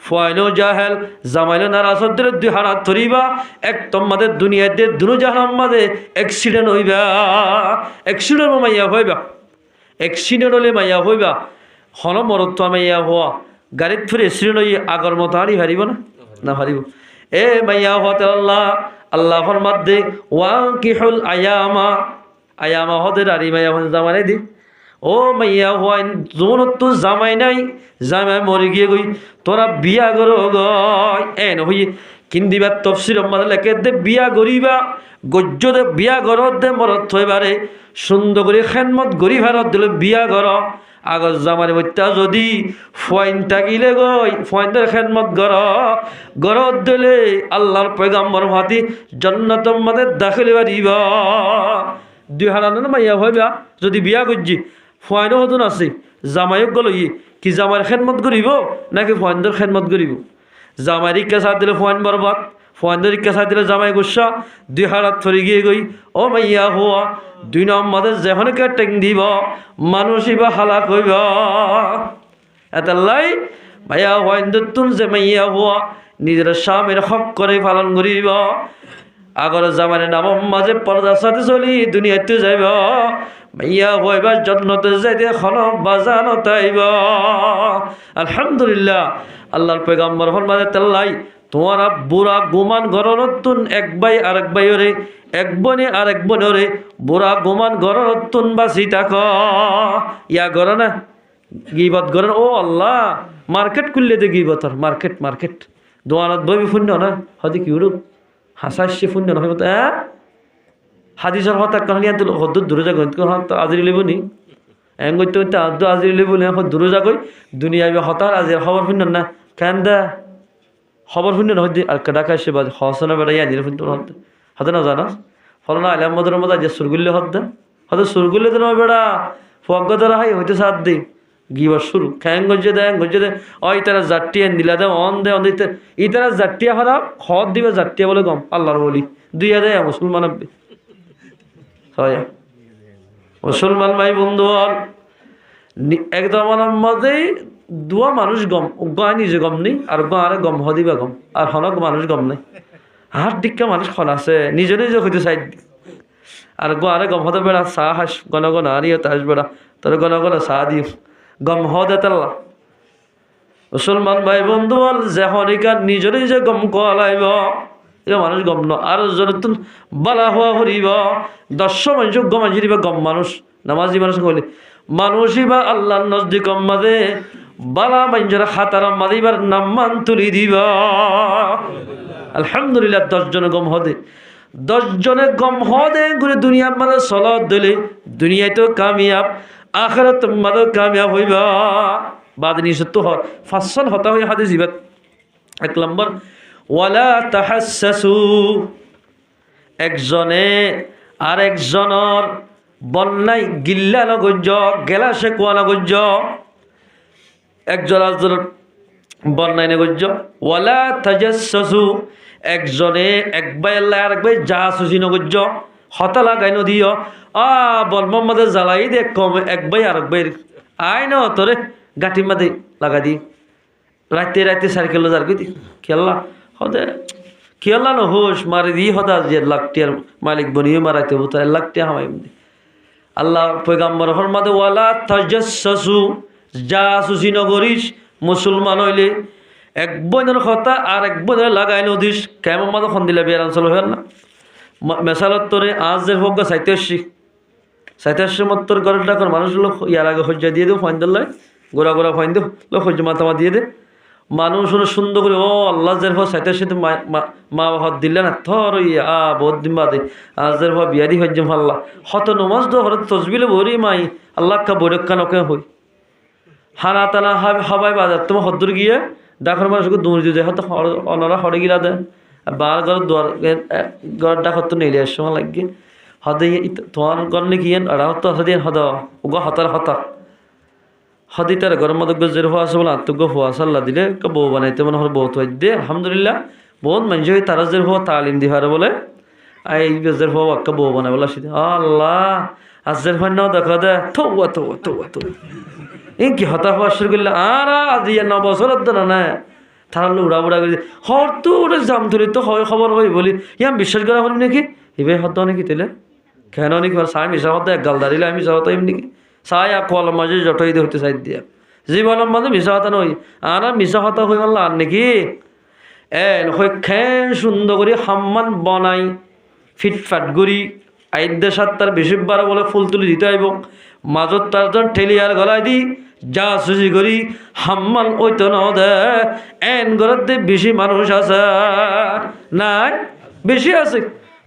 ফয়েনও জাহেল জামাইল নারাজত দিলে 2 হাত ধরিবা এক তোমাদের দুনিয়াতে দুনো জাহান মাঝে অ্যাক্সিডেন্ট হইবা অ্যাক্সিডেন্ট মাইয়া হইবা অ্যাক্সিডেন্ট হলে মাইয়া হইবা হন মরত মাইয়া হওয়া গাড়িত ফিরে অ্যাক্সিডেন্ট হই আগর মতো হারি হারিব না হারিব এ মাইয়া হতে আল্লাহ আল্লাহর মধ্যে ওয়াকিহুল আয়ামা হদের আরি মাইয়া হন জামানে দি ও মাইয়া হওয়াই জোনত জামাই নাই জামাই মরে গিয়ে গই তোরা বিয়া করো গয় এন হই কিন্দিবার তফসির মানে লেখে দে বিয়া করিবা গজ্য দে বিয়া ঘরত দে মরত থইবারে সুন্দর করে খেনমত গরি ভারত দিলে বিয়া ঘর আগত জামার বইটা যদি ফয়েন থাকিলে গই ফয়েনদের খেনমত ঘরত দিলে আল্লাহর পয়গাম্বর হাতি জান্নাতের মধ্যে দাখিল বাড়িবা 2000 মাইয়া হইবা যদি বিয়া করছি ফয়েনও হতুন আছে জামাইক গল কি জামাইয়ের খেদমত করিব নাকি ফয়েনদের খেদমত করিব জামাইয়ের ইচ্ছা সাথ দিলে ফয়েন বরবাদ ফয়েনদের ইচ্ছা সাথ দিলে জামাই গুসা 2000 থরি গিয়ে গই ও মাইয়া হওয়া 2 নম্বরে যেখনকে টেং দিব মানুষই বা হালাক হইব এতাল্লাই মাইয়া ফয়েনদের তুন যে মাইয়া হওয়া নিজের স্বামীর হক করে পালন করিব আগর জামানের নাম মাঝে পর্দার সাথে চলি দুনিয়াতে যাইব মাইয়া হইবার জন্নতে যাইতে খন বাজানো তাইব আলহামদুলিল্লাহ আল্লাহর পয়গম্বর ফরমাতে তাল্লাই তোমারা বুড়া গুমান গরনতুন এক ভাই আরেক ভাইরে এক বনে আরেক বনরে বুড়া গুমান গরনতুন বাসি থাক ইয়া গর না গিবত গর ও আল্লাহ মার্কেট খুললে দে গিবতর মার্কেট দোয়ানত বই শূন্য না হদি কি উড়ুক হাসাইছে শূন্য নহয় মতো হাদিসের হতা কাহিনী আনতে হদ্দুর দূরে যাগৈ আজরি লিব নি এং করতে করতে আদু আজরি লিব নি এখন দূরে যাগৈ দুনিয়া হতার আজি খবর শূন্য না কেন দা খবর শূন্য নহয় আর কেডা খাইছে বা হসনা বেড়াই আনি শূন্য হতে হতে না জানা ফলনা আলাম মদর মজা যে সুরগুল্লে হদ্দা হতে সুরগুল্লে তো নয় বেড়া ফগদারা হাই হইতে সাথ দেই গিবার শুরু খ্যাং গজ্জে দেয় ওই তারা জাট্টিয়া নিলা দেয় অন দেয় ই তারা জাট্টিয়া হারা খদ দিবে জাট্টিয়া বলে গম আল্লাহর বলি দুইয়া দেয় মুসলমান হয় মুসলমান ভাই বন্ধু একদম মধ্যেই দুয়া মানুষ গম গায় নিজে গম নেই আর গাঁরে গম হদিবা গম আর হনক মানুষ গম নেই হাত দিকা মানুষ খন আছে নিজে নিজে হইতে চাই আর গাঁরে গম হতে বেড়া চাহ হাস গণ আর ইয়ে তাস বেড়া তোর গণ চাহ দিও গম হদে তাল্লা মুসলমান ভাই বন্ধু বল যে হরিকার নিজে নিজে গম কলাইব এ মানুষ গম ন আর যতন বালা হওয়া হরিব 10 মানুষ গম আজিবা গম মানুষ নামাজি মানুষ কইলে মানুষই বা আল্লাহর নজদিক মাঝে বালা মানুষের খাতার মাদিবার নাম্মান তুলি দিবা আলহামদুলিল্লাহ 10 জন গম হদে 10 জনে গম হদে ঘুরে দুনিয়ার মাঝে চলত দিলে দুনিয়ায় তো কামিয়াব আখিরাত মাঝে কামিয়াব হইবা বাদ নিষেধ হয় ফাসল হতা হয়ে হাদিস ইবাত 1 নম্বর ওয়ালা তাহাসসু একজনে আর একজনের বন্যায় গিল্লা নগজ্য গেলা সে কোয়া নগজ্য একজন আরেকজনের বন্যায় নগজ্য ওয়ালা তাজাসসু একজনে এক ভাই আল্লাহ আর এক ভাই জাসুসি নগজ্য হতা লাগাই নদিও বল মোহাম্মদের জ্বালাই দে কম এক ভাই আর এক ভাই আয় ন তোরে গাঠির মাঝে লাগা দি রাতে সাইকেল যার কি খেললা হদে খেললা ন হোস মারি দি হতা যে লাখটিয়ার মালিক বনিয়ে মারাইতে হতো 1 লাখ টাকা হামাই আল্লাহ পয়গাম্বর ফরমাতে ওয়ালা তাজাসসু জাসুসি নগরিস মুসলমান হইলে এক বনের কথা আর এক বনের লাগাই নদিস কেমন মাঝে খন দিলে বিয়ার অঞ্চল হয় না মেসালত তোরে আজ যে হোক গা 87 মত্তর ঘরের ডাকর মানুষগুলো ইয়ার আগে হজ্জা দিয়ে দেবো ফাইন দিল গোড়া ফাইন দেব হজ্জ মাথামা দিয়ে দে মানুষ হলো সুন্দর করে ও আল্লাহ জের ভাও 87 মা বাবা দিলে না থর বহুত দিন বাদে আজ জের ভাও বিয়াদি হজ্জ ফাল্লা হত নমাজ দো হরত তসবিলে ভরি মাই আল্লাহ কা বৈরক্ষা নকে হই হানা টানা হাবাই বাজার তোমার হদ্দুর গিয়ে ডাকর মানুষকে দৌড় দিয়ে দেয় হয়তো অনরা হরে গিলা দেয় বার ঘর ডাকর তো নেই সময় লাগে হদে তোমার গণলে গিয়ে হতো হদিয়ে হদ উগ হতার হতা হদি তার গরম মধ্যে গজের হওয়া আছে বলে আত্মজ্ঞ হওয়া সাল্লাহ দিলে বউ বানাইতে মনে হয় বহুত হয় দে আলহামদুলিল্লাহ বহুত মানুষ হয় তারা যে হওয়া তালিম দি হারে বলে এই গজের হওয়া বাক্কা বউ বানাই বলে আসি আল্লাহ আজের হয় নাও দেখা দে তো এই কি হতা হওয়া শুরু করলে আর আজ 9 বছর না তারা উড়া উড়া করে হর তো ওটা জাম ধরে তো হয় খবর হয় বলি ইয়াম বিশ্বাস করা হল নাকি এবার হতো নাকি তেলে কেন নাকি সাই মিশা হতো এক গাল দাঁড়িলে আমি মিশা হতো এমনি কি সাই আর কল মাঝে যতই হতে সাইড দিয়া জীবনের মাঝে মিশা হতা নই আর মিশা হতা হয়ে গেল আর নাকি খেন সুন্দর করে হাম্মান বনাই ফিটফাট করি আইদের সাত তার বেশি বার বলে ফুল তুলি দিতে আইব মাজত তার ঠেলিয়ার গলায় দি যা সুজি করি হাম্মান ওই তো নদে এন গড়তে বেশি মানুষ আছে নাই বেশি আছে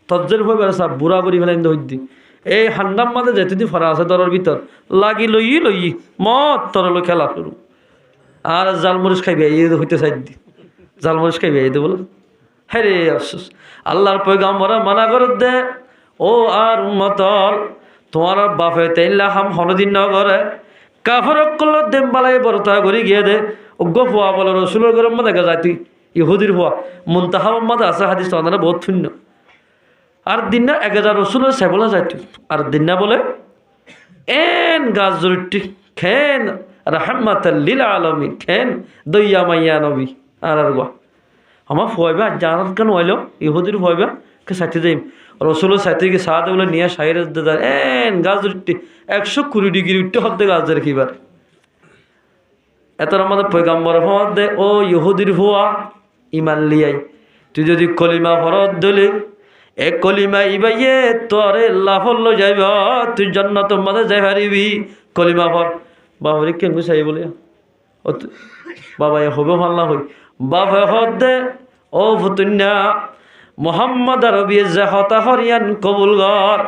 তজ্জের হয়ে বেড়াছা বুড়া বুড়ি ফেলেন দি এই হান্ডার মাঝে যেতে ফরা আছে দরের ভিতর লাগি লই মত তরল খেলা শুরু আর জালমরিচ খাইবে এই হইতে চাই দি জালমরিচ খাইবে এই বলো হ্যাঁ রে আফসোস আল্লাহর পয়গাম্বরা মানা করে দে ও আর উম্মতল তোমার বাপে তেইল্লা হাম হনদিন ন করে কাফরক করল দেম বালাই বরতা ঘুরি গিয়ে দে অজ্ঞ ফুয়া বলে রসুলের গরম মা দেখা যায় তুই ইহুদির ফুয়া মুনতাহা মাদা আছে হাদিস তো বহুত শূন্য আর দিন না 1000 রসুলের সেবলা যায় তুই আর দিন না বলে এন গাছ জরুরটি খেন রাহমাতাল লিল আলামিন খেন দইয়া মাইয়া নবী আর গা আমার ফয়বা জানাত কেন হইলো ইহুদির ফয়বা কে সাথে যাইম রসুলের সাথে গিয়ে সাথে বলে নিয়ে সাইরে দাদার এন গাছ উঠতে 120 ডিগ্রি উঠতে হতে গাছ ধরে কিবার এত আমাদের পয়গাম্বর ফত দে ও ইহুদির ভুয়া ইমান লিয়াই তুই যদি কলিমা ফরত দিলি এ কলিমা ইবাইয়ে তোরে লাফল যাইব তুই জান্নাত মাঝে যাই পারিবি কলিমা ফর বাবরে কেন চাই বলে বাবা হবে ভাল্লা হই বাবা হত দে ও ফুতুন্যা মোহাম্মদ আরবি যে হতা হরিয়ান কবুল গর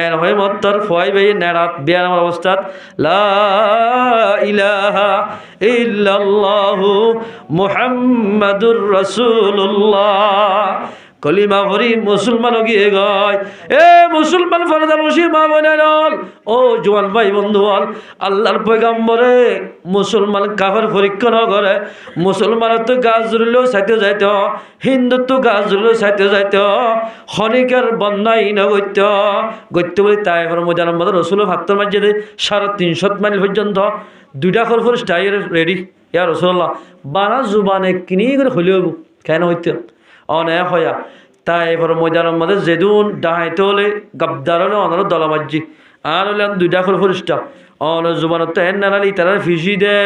এর হয়ে মত্তর ফয় ভাই নেড়াত বিয়ার আমার অবস্থাত লা ইলাহা ইল্লাল্লাহু মুহাম্মাদুর রাসূলুল্লাহ কলিমা ভরি মুসলমান গিয়ে গয় এ মুসলমান ফরদামসি মা বোনেরল ও জোয়ান ভাই বন্ধু হল আল্লাহর পয়গাম্বরে মুসলমান কাফের পরীক্ষা ন করে মুসলমানের তো গাছ জুড়লেও চাইতে যাইত হিন্দুর তো গাছ জুড়লেও চাইতে যাইত খনিকের বন্যাই নগত্য গত্য বলি তাই মজার মধ্যে রসুলের ভাত্তর মাঝে 350 মাইল পর্যন্ত 2টা খরফর স্টাইল রেডি ইয়া রসুল্লাহ বানা জুবানে কিনি করে হইলেও কেন হইতে অনেক হয়া তাই এবার ময়দানের মধ্যে যেদুন ডাহাইতে হলে গাবদার হলে অনার দলামাজি আর হলে 2টা করে ফরিস্টা অন জুবানত এন নালি তারা ফিসি দে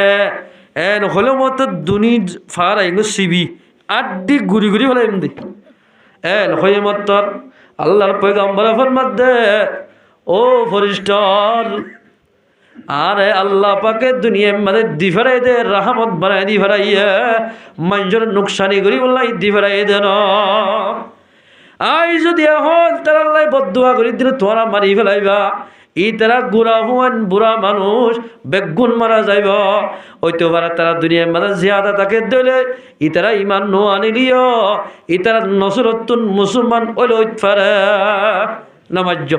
এন হলে মত দুনি ফার আইগো সিবি আড্ডি ঘুরি ঘুরি ফেলে এমনি এন হয়ে মত্তর আল্লাহর পয়গাম্বর ফরমাত দে ও ফরিস্টার আরে আল্লাহ পাকে দুনিয়ার মধ্যে দি ফেরাই দে রাহমত বানাই দি ফেরাইয়া মানুষের নুকসানি করি বললাই দি ফেরাই দেন আই যদি এখন তারা আল্লাহ বদুয়া করি দিলে তোরা মারি ফেলাইবা ই তারা গুড়া হুয়ান বুড়া মানুষ বেগুন মারা যাইব হইতে পারে তারা দুনিয়ার মধ্যে জিয়াদা তাকে দিলে ই তারা ইমান নো আনিলিও ই তারা নসরতুন মুসলমান ওইলে হইতে পারে নামাজ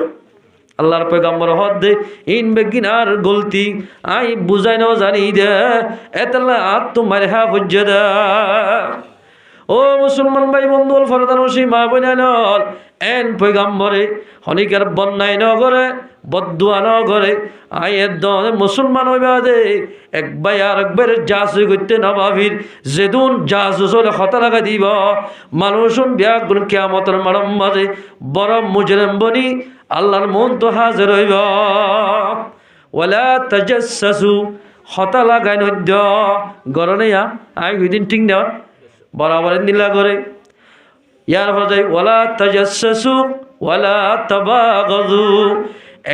আল্লাহর পয়গাম্বর হদ দে ইন বেগিনার গলতি আই বুঝাই নাও জানি দে এতলা আত তোমার হা হজ্জে দে ও মুসলমান ভাই বন্ধু ফরদানসি মা বোনেল এন পয়গাম্বরে হনিকার বন্যায় ন করে বদুয়া ন করে আই একদম মুসলমান হইবা দে এক ভাই আর একবার জাসু করতে না ভাবির যেদুন জাসু চলে হতা লাগা দিব মানুষন ব্যাগুন কিয়ামতের মারম মাঝে বড় মুজরিম বনি আল্লাহর মন তো হাজির হইব ওয়ালা তাজাসসু হতা লাগাই নদ্য গরনেয়া আই দুদিন ঠিক না বরাবর নীলা করে ইয়ার পর যাই ওয়ালা তাজাসসু ওয়ালা তাবাগাযু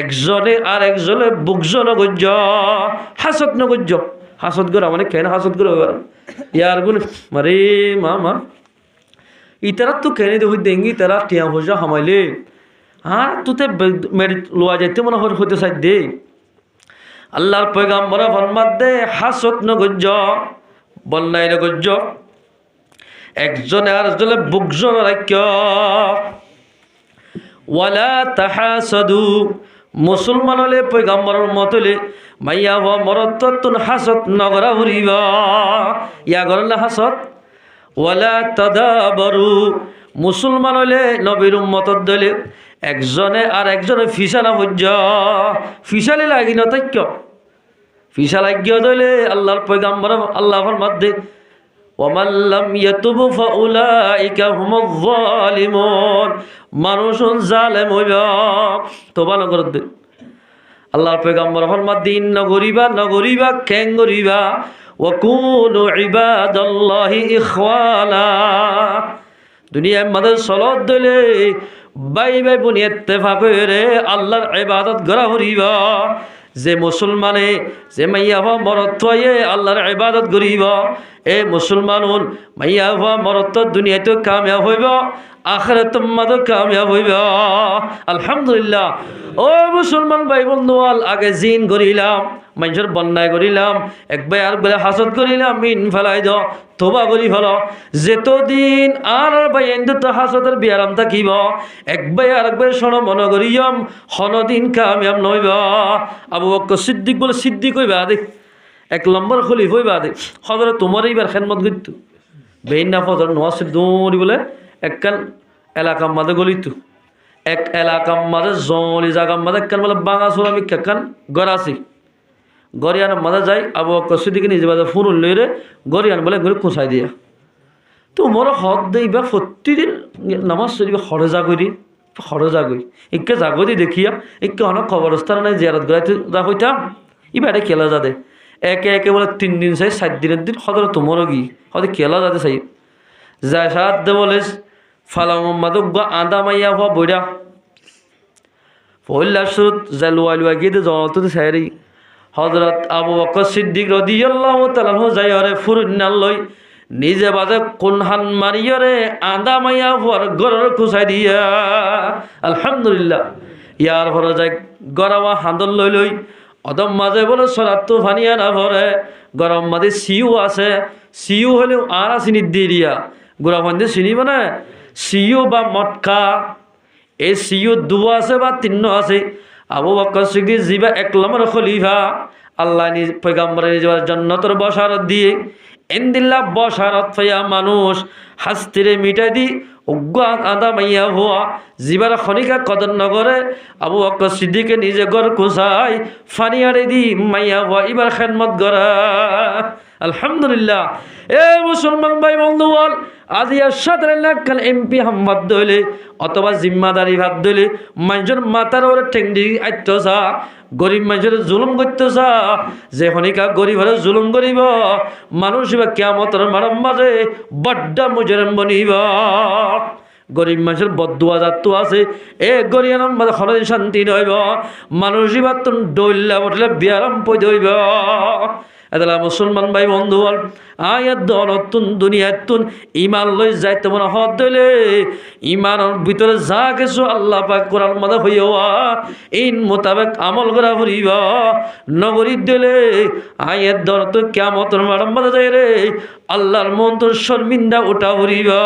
একজনে আর একজনে বুকজন গজ্জ হাসদ ন গজ্জ হাসদ গরা মানে কেন হাসদ গরা ইয়ার গুণ মারে মামা ইতারা তো কেন দেখি দেঙ্গি তারা টিয়া ভোজা হামাইলে হ্যাঁ তুতে মেডিট লোয়া যাইতে মনে হইতে চাই দে আল্লাহর পয়গাম্বর ফরমাত দে হাসত ন গজ্জ বন্যায় ন গজ্জ একজনে আর একজনে বুকজন রাখ্য ওয়ালা তাহাসাদু মুসলমান হলে পয়গাম্বরের মতলে মাইয়া হওয়া মরত্তুন হাসত নগরা উড়িবা ইয়া গরলে হাসত ওয়ালা তাদাবারু মুসলমান হলে নবীর উম্মতর দলে একজনে আর একজনে ফিসালা হজ্জ ফিসালে লাগি না তাইক্য ফিসা লাগিয়ে দলে আল্লাহর পয়গাম্বর আল্লাহর মধ্যে ومن لم يتب فأولئك هم الظالمون মানুষ জালেম হইবা তোবা নগরতে আল্লাহর পয়গম্বর ফরমাত দিন নগরিবা কেন গরিবা ওয়াকুনু ইবাদাল্লাহি ইখওয়ানা দুনিয়ার মধ্যে সলাত দিলে বাই বুনি ইত্তেফাক করে আল্লাহর ইবাদত করা হরিবা যে মুসলমানে যে মাইয়া হওয়া মরত হয়ে আল্লাহর ইবাদত করিব এ মুসলমানুন মাইয়া হওয়া মরত দুনিয়াতে কামিয়াব হইব আখিরাত মাদে কামিয়াব হইব আলহামদুলিল্লাহ ও মুসলমান ভাই বন্ধুয়াল আগে জিন করিলাম মানুষের বন্যায় করিলাম একবার আরেকবার হাসদ করিলাম মিন ফেলাই দাও তোবা করি ফেলো যেতদিন আর ভাই এত হাসদের বিয়ারাম থাকিব একবার আরেকবার শোনো মনে করিয়াম হনদিন কামিয়াব নইব আবু বকর সিদ্দিক বলে সিদ্দিক হইবা দেখ 1 নম্বর খলিফা হইবা দেখ হযরত তোমার এইবার খেদমত করিত বেইনা ফজর নওয়াজ দৌড়ি বলে একখান এলাকার মাঝে গলিত এক এলাকার মাঝে জলি জায়গার মাঝে একখান বলে বাঙা সুরামি একখান গড়াছি গরিয়ান মাঝে যাই আবু বকর সিদ্দিক নিজে বাজে ফুরুল লইরে গরিয়ান বলে ঘুরে খুঁচাই দিয়া তো মোর হদ দেইবা প্রতিদিন নামাজ শরীফ হরজা করি ইকে জাগরি দেখিয়া ইকে অনেক খবরস্থান নাই জিয়ারত গড়াইতে যা হইতাম ইবারে খেলা যাদে একে বলে 3 দিন চাই 7 দিনের দিন হদর তোমারও গি হদে খেলা যাতে চাই যায় সাত দে বলে ফালাম মাদক আদা মাইয়া হওয়া বইরা পহিলা সুরত জালুয়া গিয়ে দে জনতো সাইরি হযরত আবু বকর সিদ্দিক রাদিয়াল্লাহু তাআলা যাই আরে ফুরুন্নাল লই নিজে বাজে কোনহান মারিয়রে আদা মাইয়া হওয়ার গরর খুঁচাই দিয়া আলহামদুলিল্লাহ ইয়ার ভরে যায় গরাওয়া হান্দল লই অদম মাঝে বলে সরাত তো ভানিয়া না ভরে গরম মাঝে সিউ আছে সিউ হলেও আর আসিনি দিয়া গোড়া ফান্দে চিনিব না সিউ বা মটকা এই সিউ 2 আছে বা 3 আছে আবু বকর সিদ্দিক জিবা 1 নম্বর খলিফা আল্লাহ নিজ পয়গম্বরের নিজের জান্নাতের বশারত দিয়ে ইনদিল্লাহ বশারত পাইয়া মানুষ হাস্তিরে মিটাই দি উগ্র আদা মাইয়া হওয়া জিবার খনিকা কদর নগরে আবু বকর সিদ্দিকে নিজে গর কুসাই ফানিয়ারে দি মাইয়া হওয়া এবার খেদমত করা আলহামদুলিল্লাহ এ মুসলমান ভাই বন্ধুগণ আজ ইয়ার সাথে লাগান এমপি হাম্মদ দইলে অথবা জিম্মাদারি ভাত দইলে মানুষের মাথার ওরে ঠেংডি আইতসা গরিব মানুষের জুলুম করতেছা যে খনিকা গরিবের জুলুম করিব মানুষ বা কিয়ামতের মারাম মাঝে বড্ডা মুজরিম বনিব গরিব মানুষের বদুয়া জাত আছে এ গরিয়ানোর মাঝে খরচ শান্তি নইব মানুষ বা তুন ডইল্লা বটলে বিয়ারাম পই দইব এতলা মুসলমান ভাই বন্ধু আয়াত দনতুন দুনিয়াতুন ইমান লই যাইতে মনে হদ দিলে ইমানের ভিতরে যা কিছু আল্লাহ পাক কোরআন মধ্যে হইয়া ইন মোতাবেক আমল করা হইবা নগরী দিলে আয়াত দনতুন কিয়ামতের মাঠের মধ্যে যাই রে আল্লাহর মন তোর শর্মিন্দা ওঠা হইবা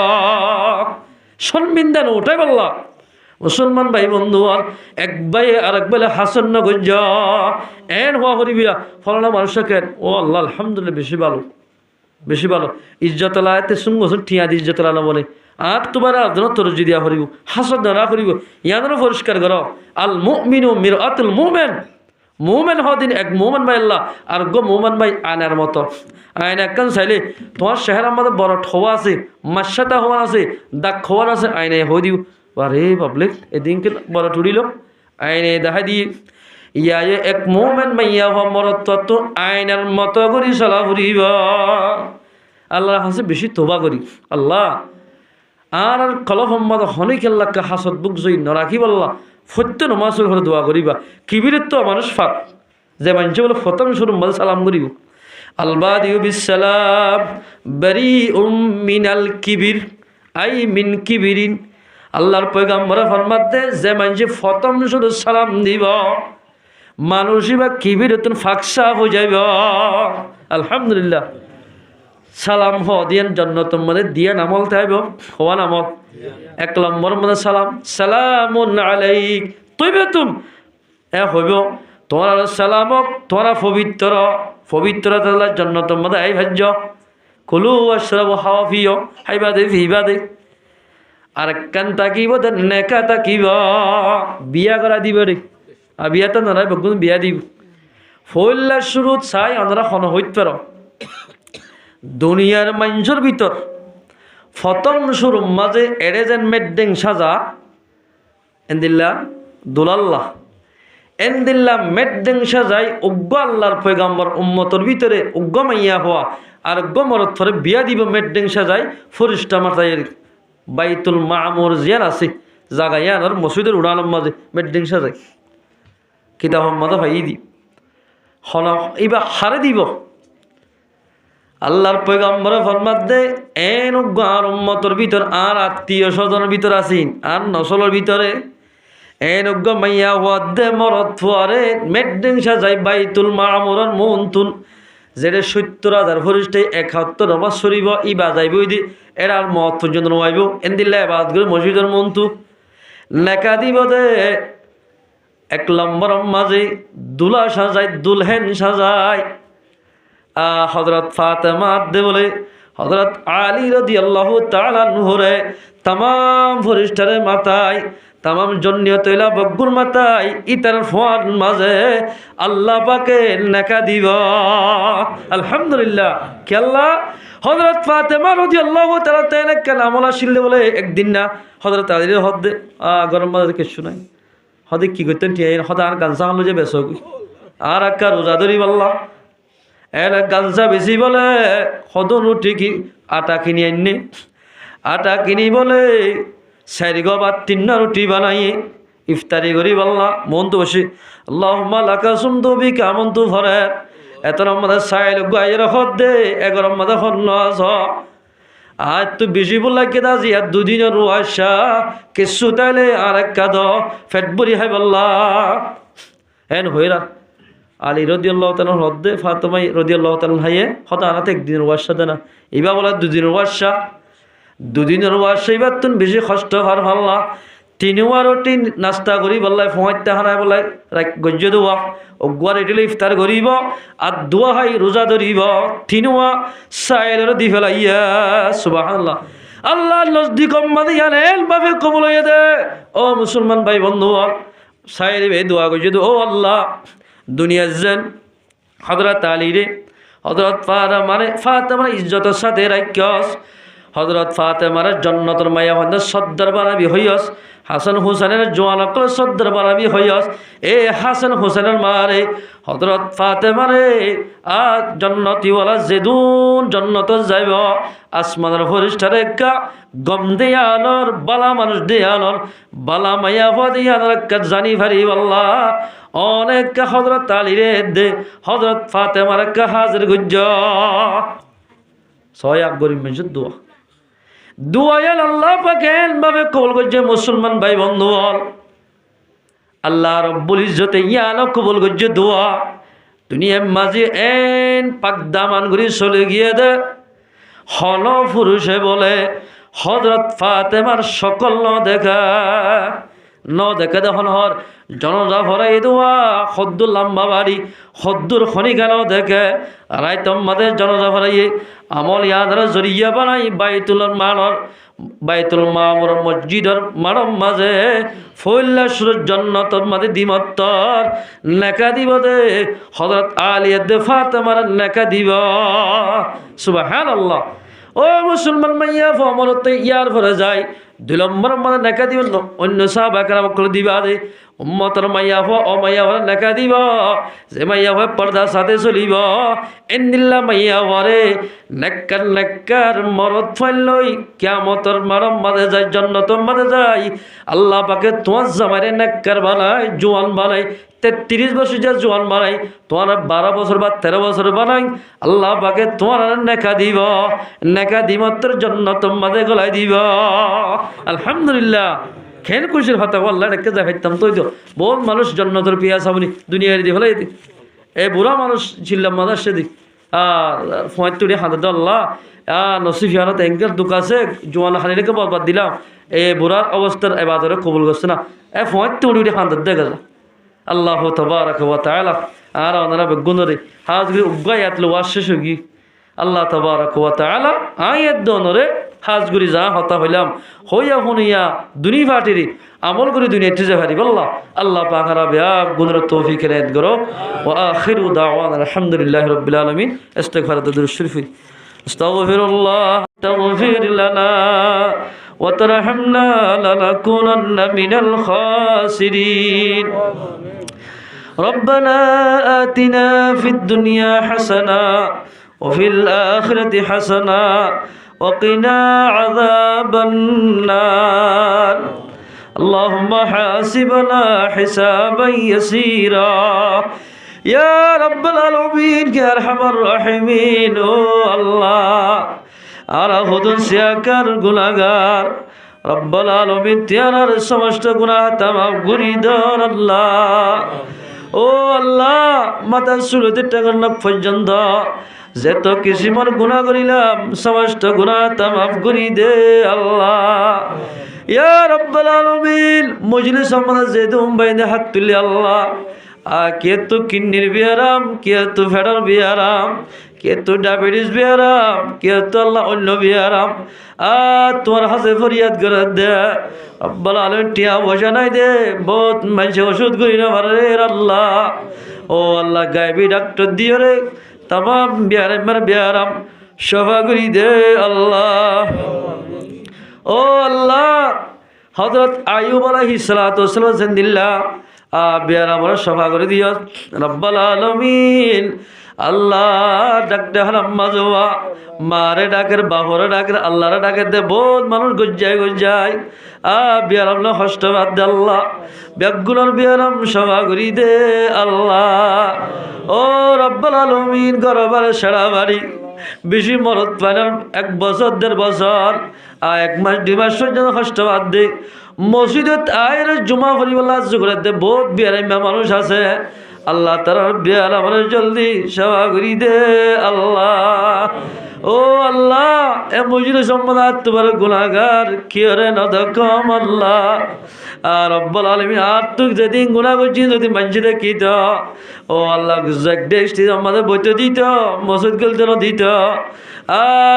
শর্মিন্দা না ওঠাই বললা মুসলমান ভাই বন্ধু এক ভাই আর এক বেলা হাসন না গঞ্জ এন হওয়া হরিবিয়া ফলানা মানুষকে ও আল্লাহ আলহামদুলিল্লাহ বেশি ভালো ইজ্জতলা এতে সুঙ্গসুন ঠিয়া দি ইজ্জতলা না বলে আর তোমার আদর তরজি দিয়া হরিব হাসন না করিব ইয়াদরও পরিষ্কার করো আল মুমিনু মিরআতুল মুমিন হদিন এক মুমিন ভাই আল্লাহ আর গো মুমিন ভাই আয়নার মতো আয়না একখান চাইলে তোমার চেহারার মধ্যে বড় ঠোয়া আছে মাসাটা হওয়া আছে দাগ খোয়ার আছে আয়নায় হয়ে দিও আরে পাবলিক এদিনকে বড় টুড়িল আইনে দেখা দি ইয়ে এক মোমেন মাইয়া হওয়া মরত তো আইনার মতো করি চলা ফুরিব আল্লাহ হাসে বেশি তোবা করি আল্লাহ আর কলফ সম্মত হনিক আল্লাহকে হাসত বুক জয়ী নরাখি বললা সত্য নমাজের ঘরে দোয়া করিবা কিবিরের তো মানুষ ফাঁক যে মানুষ বলে ফতম শুরু মধ্যে সালাম করিব আলবাদিউ বিসালাম বারি মিনাল কিবির আই মিন কিবিরিন আল্লাহর পয়গম্বরে ফরমাতে যে মানুষ ফতম শুধু সালাম দিব মানুষই বা কিবিরতুন ফাকসা হয়ে যাইব আলহামদুলিল্লাহ সালাম দিয়ান জন্নতর মধ্যে দিয়ান আমল থাইব হওয়ান আমল 1 নম্বর মধ্যে সালামুন আলাইক তৈবেতুম হইব তোমার সালামক তোমরা পবিত্রতা জন্নতর মধ্যে আই ভাজ্য কুলু আশরাবু হাওয়াফিও হাইবাদে ফিবাদে আর কান তাকিব নেকা তাকিব বিয়া করা দিব রে আর বিয়া তো নয় বগুন বিয়া দিব ফল্লা শুরুত চাই আমরা খন হইত পার দুনিয়ার মানুষের ভিতর প্রথম শুরুর মাঝে এড়ে যেন মেড্ডেং সাজা এন্দিল্লা দুলাল্লাহ এন্দিল্লা মেড্ডেং সাজাই উগ্র আল্লাহর পয়গাম্বর উম্মতর ভিতরে উগ্র মাইয়া হওয়া আর গমরত ফরে বিয়া দিব মেড্ডেং সাজাই ফরিস্তা মাথায়ের বাইতুল মামুর জিয়ার আছে জাগাইয়ান আর মসজিদের উড়ানোর মাঝে মেড্ডেং সাজাই কিতাব মাদা ভাই দি হল এইবার হারে দিব আল্লাহর পয়গম্বর ফরমাত দে এন আর উম্মতর ভিতর আর আত্মীয় স্বজনের ভিতর আসিন আর নসলের ভিতরে এন মাইয়া হওয়ার দে মরত ফুয়ারে মেড্ডেং সাজাই বাইতুল মামুরের মন্তুন যেটা ৭০,০০০ ফরিস্তে ৭১ নামাজ শরীব ই বাজাইব দি এরার মত পর্যন্ত নোয়াইব এন্দিল্লা এবাদত করে মসজিদের মন্তু লেখা দিব দে ১ নম্বর মাঝে দুলা সাজাই দুলহেন সাজাই হযরত ফাতেমা দে বলে হযরত আলী রাদিয়াল্লাহু তাআলা আনহুরে तमाम ফরিস্তারে মাথায় तमाम জন্নিয়ত ইলা বগুর মাথায় ইতার ফোয়ার মাঝে আল্লাহ পাকে নেকা দিব আলহামদুলিল্লাহ কি আল্লাহ হযরত ফাতেমা রাদিয়াল্লাহু তাআলা তাইনে কালামুল্লাহ শিল্লে বলে একদিন না হযরত আলীর হদে গরম মাঝে কিছু নাই হদে কি করতেন টিয়া হদে আর গানসা হলো যে বেসো আর একটা রোজা ধরি বললা এর গানসা বেশি বলে হদন উঠি কি আটা কিনি আননি আটা কিনি বলে 4 গো বা 3 রুটি বানাইয়ে ইফতারি করি বললা মন তো বসে আল্লাহুম্মা লাকা সুমতু বিকা আমনতু ফরে এত রহমতের সাইল গায়ের হদে 11 মাদা হন্ন আস আজ তো বেশি বললা কেদা জিয়া 2 দিনের রুয়াশা কিছু তাইলে আর এক কাদ ফেট বুড়ি হয় বললা এন হইরা আলী রাদিয়াল্লাহু তাআলা হদে ফাতেমা রাদিয়াল্লাহু তাআলা হাইয়ে হদা আনাতে একদিনের রুয়াশা দেনা ইবা বলা 2 দিনের রুয়াশা 2 দিনের ওয়াশা এবার তুন বেশি কষ্ট হর হল্লা 3 রুটি নাস্তা করি বললাই ফোঁয়াইতে হারায় বললাই গজ্য দোয়া অগুয়ার এটিলে ইফতার করিব আর দোয়া হাই রোজা ধরিব 3 সাইলের দি ফেলাইয়া সুবহানাল্লাহ আল্লাহ নজদিক মাদিয়ানেল বাবে কবুল হয়ে দে ও মুসলমান ভাই বন্ধু সাইলে বে দোয়া গজ্য দো ও আল্লাহ দুনিয়ার জান হযরত আলী রে হযরত ফাতেমা ইজ্জতের সাথে রাখিস হযরত ফাতেমার জান্নাতের মায়া হন্দে সদ্দার বানাবি হইয়াস হাসান হুসেনের জওয়ানক সদ্দার বানাবি হইয়াস এ হাসান হুসেনের মারে হযরত ফাতেমারে আ জান্নাতি ওয়ালা জেদুন জান্নাত যাইব আসমানের ফেরেশতারে কা গম দেয়ালর বালা মানুষ দেয়ালর বালা মায়া হদিয়ার কা জানি ভারি আল্লাহ অনেক হযরত আলী রে দে হযরত ফাতেমার কা হাজির গুজ্জ সয়া গরিব মেজুদ দোয়া দুয়ায়াল আল্লাহ পাকেন ভাবে কবুল করছে মুসলমান ভাই বন্ধু আল্লাহ রব্বুল ইজ্জতে ইয়ানো কবুল করছে দোয়া দুনিয়ার মাঝে এন পাক দামান ঘুরি চলে গিয়ে দে হল পুরুষে বলে হযরত ফাতেমার সকল ন দেখা দেখুন হর জনজা ভরাই দোয়া হদ্দুর লম্বা বাড়ি হদ্দুর খনি গেল দেখে রাইতম মাদের জনজা ভরাইয়ে আমল ইয়াদের জরিয়া বানাই বাইতুল মামুর মসজিদের মারম মাঝে ফইল্লা সুরজ জন্নতর মাঝে দিমত্তর নেকা দিব দে হযরত আলী দে ফাতেমার নেকা দিব সুবহানাল্লাহ ও মুসলমান মাইয়া ফমরতে ইয়ার ভরে যায় 2 নম্বর মানে নেকা দিব অন্য সাহাবা کرام করে দিবা দে উম্মতের মাইয়া হো ও মাইয়া হরে নেকা দিব যে মাইয়া হয় পর্দা সাথে চলিব ইন্দিল্লা মাইয়া হরে নেককার মরদ ফাইলই কিয়ামতের মারম মাঝে যায় জান্নাতের মাঝে যায় আল্লাহ পাকে তোমার জামাইরে নেককার বানায় জওয়ান বানায় 33 বছর যা জওয়ান বানাই তোমার 12 বছর বা 13 বছর বানাই আল্লাহ পাকে তোমার নেকা দিব নেকা দিমত্র জান্নাতের মাঝে গলায় দিব আলহামদুলিল্লাহ খেন খুশির কথা আল্লাহ রেখে যা খাইতাম তো বহুত মানুষ জান্নাতের পিয়াস আপনি দুনিয়ার দি ফেলাই দি এ বুড়া মানুষ ছিলাম মাদার সেদিক ফোঁয়াতুরি হাতে আল্লাহ নসিব ইয়ানত এঙ্কের দুকাছে জোয়ান হানি রেখে বরবাদ দিলাম এ বুড়ার অবস্থার এবাদরে কবুল করছে না এ ফোঁয়াতুরি হাতে দেখা যা আল্লাহ তবারক ওয়া তাআলা আর ওনারা বেগুনরে হাজগি উগায়াতল ওয়াশশুগি আল্লাহ তবারক ওয়া তাআলা আয়াত দনরে হাজগুরি যা হতা হইলাম হইয়া হুনিয়া দুনি ফাটিরি আমল করে দুনিয়াতে যে হারি আল্লাহ আল্লাহ পাক রাবিয়া গুনর তৌফিক রেদ করো ওয়া আখিরু দাওয়ানা আলহামদুলিল্লাহি রাব্বিল আলামিন ইস্তিগফার দুরুদ শরীফ আস্তাগফিরুল্লাহ তাগফির লানা وترحمنا لنكونن من الخاسرين ربنا آتنا في الدنيا حسنة وفي الآخرة حسنة وقنا عذاب النار اللهم حاسبنا حسابا يسيرا يا رب العالمين يا أرحم الراحمين ও আল্লাহ আরা হুদুন সিয়াকার গুনাহগার রব্বুল আলামিনতিয়ার সমস্ত গুনাহ তামাম গুরি দর আল্লাহ ও আল্লাহ মাথা শুরুতে টাকার নাক পর্যন্ত যত কিসিমর গুনাহ করিলাম সমস্ত গুনাহ তামাম গুরি দে আল্লাহ ইয়া রব্বুল আলামিন মজলিস আমাদের যেদুম বাইনে হাত তুলি আল্লাহ কে তো কিন্নির বিয়ারাম কে তো ফেডার বিয়ারাম কে তো ডায়াবেটিস বিয়ারাম কে তো আল্লাহ অন্য বিয়ারাম তোমার হাতে ফরিয়াদ করে দে রব্বুল আলামিন টিয়া বসা নাই দে বহুত মানুষ ওষুধ করি না পারে আল্লাহ ও আল্লাহ গায়েবী ডাক্তার দিও রে তামাম বিয়ারাম সভা করি দে আল্লাহ ও আল্লাহ হযরত আইয়ুব আলাইহিস সালাতু ওয়াস সালাম জিন্দিল্লাহ বিয়ারাম সভা করে দিও রব্বুল আলামিন আল্লাহ ডাকতে হারাম মাজওয়া মারে ডাকের বাহরে ডাকের আল্লাহরে ডাকে দে বহুত মানুষ গজ্জায় বিয়ারাম না কষ্ট বাদ দে আল্লাহ ব্যাগুলোর বিয়ারাম সভা করি দে আল্লাহ ও রব্বুল আলামিন গরবার সারা বাড়ি বেশি মরদ পাইলাম 1 বছর 1.5 বছর 1 মাস 2 মাস পর্যন্ত কষ্ট বাদ দে মসজিদত আয়ের জুমা পরিবাল্লা জুগরে দে বহুত বিয়ারাম মানুষ আছে আল্লাহ তাআলা বিয়ারাম আমরা জলদি সেবা করি দে আল্লাহ ও আল্লাহ এ মজলিস সম্মানাত তোমার গুনাহগার কিরে নদকম আল্লাহ রব্বুল আলামিন আর তুই যেদিন গুনাহ করছি যদি মসজিদে কিত ও আল্লাহ জগদেশটি আমাদের বইতে দিত মসজিদ গলতে না দিত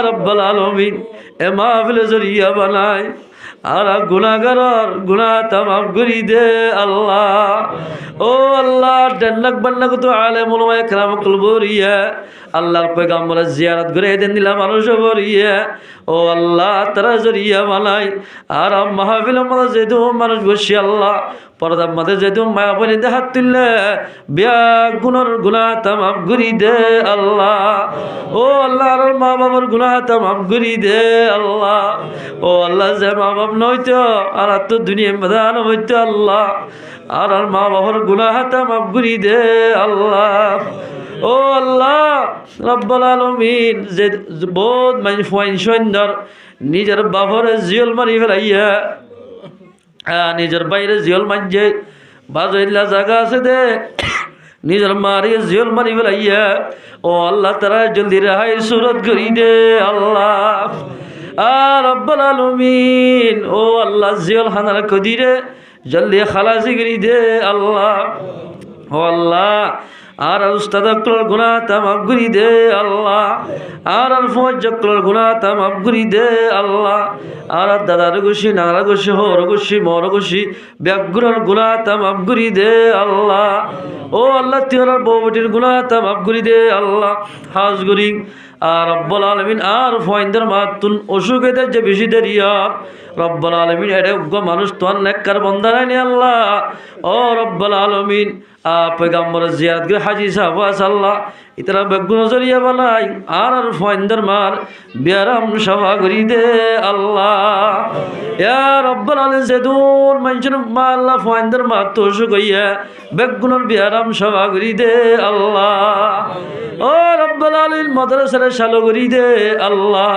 রব্বুল আলামিন এ মাহফিল জরিয়া বানাই আর গুনাহগারর গুনাহ তামাম করি দে আল্লাহ ও আল্লাহ ডান্নাক বান্নাক তো আলেম উলামা ইকরাম কুলবুরিয়া আল্লাহর পয়গম্বর জিয়ারত করে দেন দিলা মানুষ বরিয়া ও আল্লাহ তারা জরিয়া বানাই আর মাহফিল আমাদের যেদু মানুষ বসি আল্লাহ পর্দার মধ্যে যেদু মায়া বনি দে হাত তুললে বিয়া গুনার গুনাহ তামাম করি দে আল্লাহ ও আল্লাহ আর মা বাবার গুনাহ তামাম করি দে আল্লাহ ও আল্লাহ যে মা বাপ নইতো আর তো দুনিয়া মেদান হইতো আল্লাহ আর মা বাবার গুনাহ তামাম করি দে আল্লাহ ও আল্লাহ রব্বুল আলামিন যে বহুত মানুষ সুন্দর নিজের বাপরে জিয়ল মারি ফেলাইয়া নিজের বাইরে জিয়ল মানছে বাজইলা জায়গা আছে দে নিজের মারি জিয়ল মারি ফেলাইয়া ও আল্লাহ তারা জলদি রেহাই সুরত করি দে আল্লাহ রব্বুল আলামিন ও আল্লাহ জিয়ল খানার কদিরে জলদি খালাসি করি দে আল্লাহ ও আল্লাহ আর উস্তাদ অক্কলর গুনাহ তামাম করি দে আল্লাহ আর ফৌজ অক্কলর গুনাহ তামাম করি দে আল্লাহ আর দাদার গুছি নানার গুছি হর গুছি মর গুছি ব্যাগুরর গুনাহ তামাম করি দে আল্লাহ ও আল্লাহ তিওরার বউটির গুনাহ তামাম করি দে আল্লাহ হাজ করি আর রব্বুল আলামিন আর ফয়ন্দার মাতুন অসুখেতে যে বেশি দেরিয়া রব্বুল আলামিন এটা মানুষ তো নেককার বান্দা নাই আল্লাহ ও রব্বুল আলামিন পয়গম্বর জিয়ারত করে হাজি সাহেব আল্লাহ ইতরা বেগুন জরিয়া বানাই আর ফয়ন্দার মার বিয়ারাম সভা করি দে আল্লাহ ইয়া রব্বুল আলামিন যেদুন মানুষের মা আল্লাহ ফয়ন্দার মার তো অসুখইয়া বেগুনের বিয়ারাম সভা করি দে আল্লাহ ও রব্বুল আলামিন মাদ্রাসার চালু করি দে আল্লাহ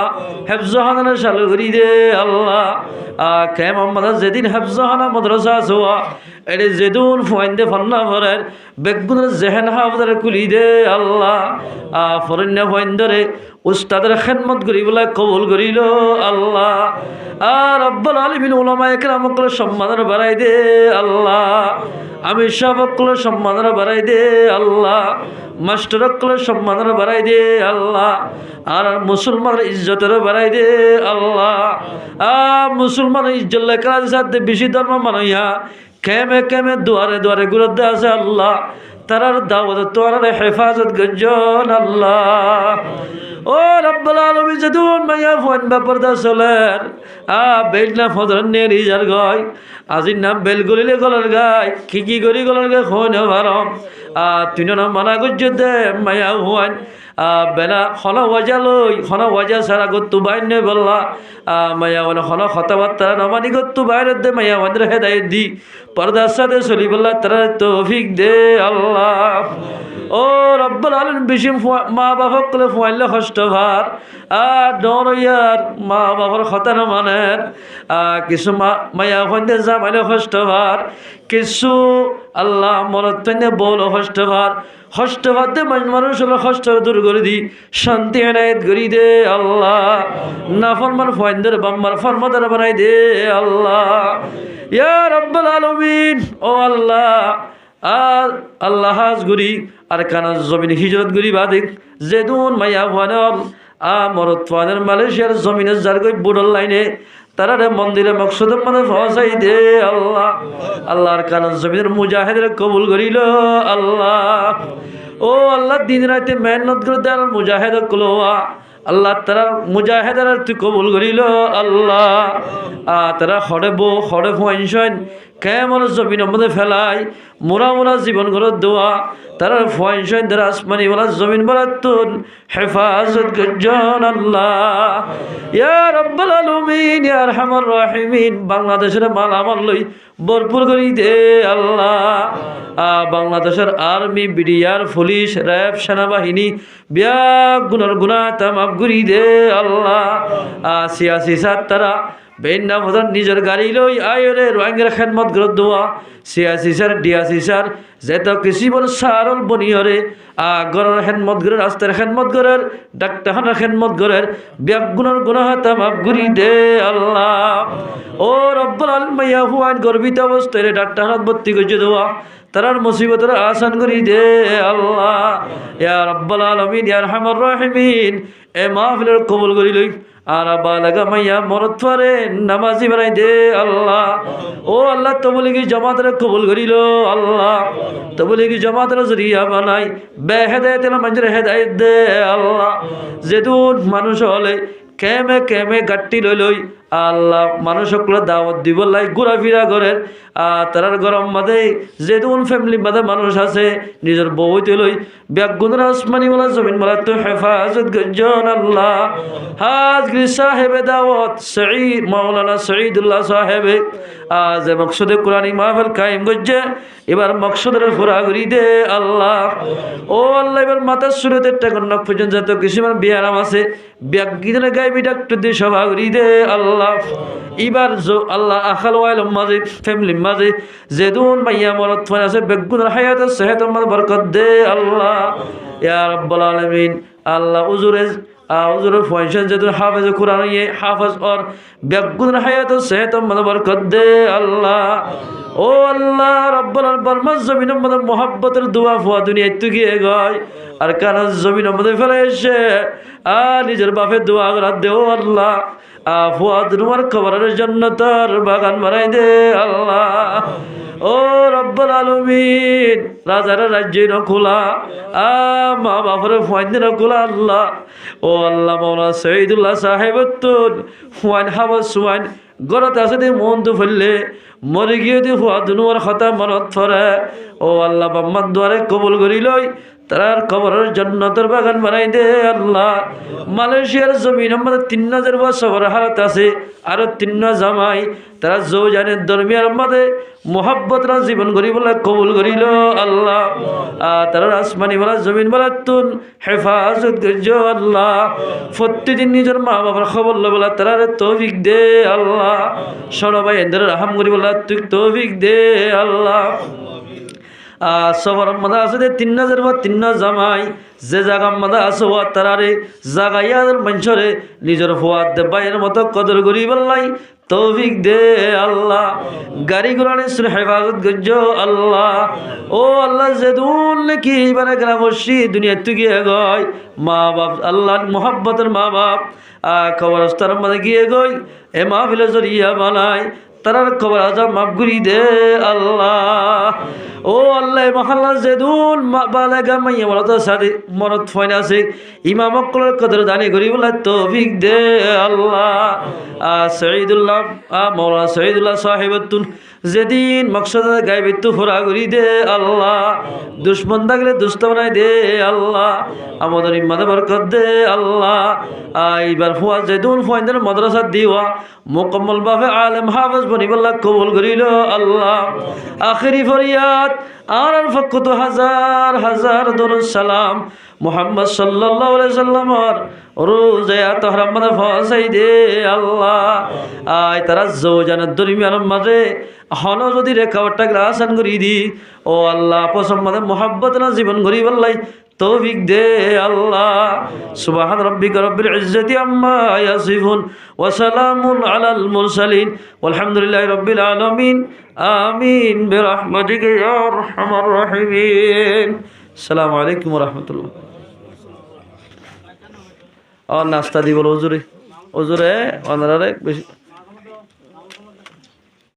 হেফজখানার চালু করি দে আল্লাহ কেম আমাদের যেদিন হেফজখানা মাদ্রাসা আছে এটি যেদিন ফয়ন্দে ফান্না ভরের বেগুনের জেহেন হাফদারে কুলি দে আল্লাহ ফরণ্য ফয়ন্দরে উস্তাদের খেদমত করি বলে কবুল করিল আল্লাহ রব্বুল আলামিন উলামা ইকরামকে সম্মানের বাড়াই দে আল্লাহ আমি সবকলে সম্মানের বাড়াই দে আল্লাহ মাস্টারকলে সম্মানের বাড়াই দে আল্লাহ আর মুসলমানের ইজ্জতের বাড়াই দে আল্লাহ মুসলমানের ইজ্জত লেখার সাথে বেশি ধর্ম মানাইয়া কেমে কেমে দুয়ারে দুয়ারে গুরুত্ব আছে আল্লাহ তারার দাওয়াত তোরার হেফাজত গজন আল্লাহ ও রব্বুল আলামিন যদুন মায়া ফোন বাপরদা চলেন বেলনা ফদর নে রিজার গয় আজির নাম বেলগুলিলে গলার গায় কি করি গলার গায় ফোন ভারম তিন মানা গজ্জ দে মায়া হন বেলা খনা ওয়াজা লই খনা ওয়াজা সারা গত্তু বাইনে বললা মায়া ওনা খনা কথাবার্তা নমানি গত্তু বাইরে দে মায়া ওদের হেদায়েত দি পর্দার সাথে চলি বললা তারা তৌফিক দে আল্লাহ ও রব্বুল আলামিন বেশি মা বাবা কলে ফুয়াইলে কষ্ট ভার ডর মা বাবার কথা না মানেন কিছু মায়া হইতে জামাইলে কষ্ট ভার কিছু আল্লাহ মনত বল কষ্ট ভার কষ্ট ভাতে মানুষ হলো কষ্ট দূর করে দি শান্তি এনায়েত করি দে আল্লাহ না ফরমান ফুয়াইন্দের বাম্মার ফরমাদার বানাই দে আল্লাহ ইয়া রব্বুল আলামিন ও আল্লাহ আল্লাহ হাজ গুরি আর কানা জমিন হিজরত গুরি বাদিক যেদুন মাইয়া ভানল মরত ফানের মালয়েশিয়ার জমিনের জারগই বুড়ল লাইনে তারারে মন্দিরে মকসুদ মানে পৌঁছাই দে আল্লাহ আল্লাহর কানা জমিনের মুজাহিদের কবুল করিল আল্লাহ ও আল্লাহ দিন রাতে মেহনত করে দেন মুজাহিদ কলোয়া আল্লাহ তারা মুজাহিদের তুই কবুল করিল আল্লাহ তারা হরে ফুয়াইন কেমন জমিন মধ্যে ফেলাই মোরা জীবন ঘর দোয়া তারা ফুয়াইন তারা আসমানি বলা জমিন বলা তুন হেফাজত গজন আল্লাহ ইয়া রব্বুল আলামিন ইয়া আরহামার রাহিমিন বাংলাদেশের মালামাল লই ভরপুর করি দে আল্লাহ বাংলাদেশের আর্মি বিডিআর পুলিশ র্যাব সেনাবাহিনী বিয়া গুণর গুণা তামাপ করি দে আল্লাহ সিয়াসি সাত তারা বেন্না ফদর নিজের গাড়ি লই আয়রে রোহিঙ্গার খেদমত গ্রহ দোয়া সিয়াসি স্যার ডিয়াসি স্যার যেত কৃষি বল সারল বনিয়রে গরের খেদমত গরের রাস্তার খেদমত গরের ডাক্তারখানার খেদমত গরের ব্যাগুণর গুনাহ তামাপ গুরি দে আল্লাহ ও রব্বুল আলামিন মাইয়া হুয়ান গর্বিত অবস্থায় ডাক্তারখানাত ভর্তি করে দেওয়া তারার মুসিবতের আসান করি দে আল্লাহ ইয়া রব্বুল আলামিন ইয়া আরহামার রাহিমিন এ মাহফিলের কবুল করি লই আর বালাগা মাইয়া মরত ফারে নামাজি বানাই দে আল্লাহ ও আল্লাহ তবলিগি জামাতের কবুল করিল আল্লাহ তবলিগি জামাতের জরিয়া বানাই বেহেদায়েতের মানুষের হেদায়েত দে আল্লাহ যেদুন মানুষ হলে কেমে গাট্টি লই আল্লাহ মানুষ সকল দাওয়াত দিব লাই ঘোরাফেরা করেন তারার গরম মাঝে যেদুন ফ্যামিলি মাঝে মানুষ আছে নিজের বউতে লই ব্যাগুনের আসমানি বলা জমিন বলা তো হেফাজত গজন আল্লাহ হাজগিরি সাহেবে দাওয়াত সঈদ মাওলানা সঈদুল্লাহ সাহেবে যে মকসুদে কোরআনী মাহফিল কায়েম করছে এবার মকসুদের ফুরা করি দে আল্লাহ ও আল্লাহ এবার মাথার সুরতের টাকা নখ পর্যন্ত যত কিছুমান বিয়ারাম আছে ব্যাগিনের গাইবি ডাক্তার দিয়ে সভা করি দে আল্লাহ এবার আল্লাহ আখাল ওয়াইল মাঝে ফ্যামিলি মাঝে যেদুন মাইয়া মরত ফান আছে বেগুনের হায়াত সেহত বরকত দে আল্লাহ ইয়া রাব্বুল আলামিন আল্লাহ উজুরের ফয়সান যেদুন হাফেজ কুরআন হাফেজ और বেগুনের হায়াত সেহত বরকত দে আল্লাহ ও আল্লাহ রব্বুল আলামিন জমিনের মধ্যে মোহাব্বতের দোয়া ফুয়া দুনিয়ায় তুই গিয়ে গয় আর কানা জমিনের মধ্যে ফেলে এসে নিজের বাপের দোয়া করার দে ও আল্লাহ ফুয়াদ তোমার কবরের জান্নাতের বাগান বানাই দে আল্লাহ ও রব্বুল আলামিন রাজার রাজ্যের খোলা মা বাপের ফুয়াইনের খোলা আল্লাহ ও আল্লাহ মাওলানা সঈদুল্লাহ সাহেব তুন ফুয়াইন হাবস ফুয়াইন গরত আছে দে মন তো ফেললে মরে গিয়ে দে ফুয়াদ তোমার কথা মনত ফরে ও আল্লাহ বাম্মার দ্বারে কবুল করি লই তার কবরের জান্নাতের বাগান বানাই দে আল্লাহ মালয়েশিয়ার জমিন আমাদের 3000 বছর হালত আছে আর 3 জামাই তারা জৌজানের দরমিয়ার মধ্যে মোহাব্বতরা জীবন গরি বলে কবুল করিল আল্লাহ তারা আসমানি বলা জমিন বলা তুন হেফাজত করছো আল্লাহ প্রতিদিন নিজের মা বাবার খবর বলা তারা তৌফিক দে আল্লাহ সবাই এদের রাহাম করি বলা তুই তৌফিক দে আল্লাহ সবার মাদা আছে 3000 বা 3 জামাই যে জায়গা মাদা আছে ও তারারে জাগাইয়ার মঞ্চরে নিজের ফুয়াদ দে বাইয়ের মতো কদর করি বললাই তৌফিক দে আল্লাহ গাড়ি ঘোড়ানের হেফাজত গজ্জো আল্লাহ ও আল্লাহ যেদুন নাকি মানে গ্রামসী দুনিয়া তুই গিয়ে গয় মা বাপ আল্লাহ মোহাব্বতের মা বাপ কবরস্থানের মধ্যে গিয়ে গই এ মাহফিলে জরিয়া বানাই তারার কবর আজাব মাফ করি দে আল্লাহ। ও আল্লাহ মহল্লা যেদুন বালাগা মাইয়া বলতো সাদি মরদ ফয়না আছে ইমাম অক্কলের কদর দানি করি বলে তৌফিক দে আল্লাহ। সঈদুল্লাহ মৌলানা সঈদুল্লাহ সাহেবতুন যেদিন মকসদ গাইবিত্তু ফোরা করি দে আল্লাহ। দুশ্মন থাকলে দুষ্ট বানাই দে আল্লাহ। আমাদের ইম্মানে বরকত দে আল্লাহ। এইবার ফুয়া যেদুন ফুয়াইদের মাদ্রাসা দিওয়া মুকম্মল ভাবে আলেম হাফেজ বনিবল্লাহ কবুল করিল আল্লাহ। আখেরি ফরিয়াদ আর ফকত হাজার হাজার দরুদ সালাম মুহাম্মদ সাল্লাল্লাহু আলাইহি সাল্লামর রোজায়া তহরাম মানে ফসাই দে আল্লাহ। তারা জৌজানের দরমিয়ানের মাঝে হন যদি রেখাওয়ারটা গ্রাসান করি দি ও আল্লাহ পছন্দ মানে মোহাব্বত না জীবন গরিব আল্লাহ তৌফিক দে আল্লাহ। সুবহান রাব্বিকা রাব্বিল ইজ্জাতি আম্মা ইয়াসিফুন ওয়া সালামুন আলাল মুরসালিন ওয়ালহামদুলিল্লাহি রাব্বিল আলামিন আমিন বিরহমাতিকা ইয়া আরহামার রাহিমিন। আসসালামু আলাইকুম ওয়া রাহমাতুল্লাহ। আর নাস্তা দিব ওজুরে ওজুরে অনারে বেশি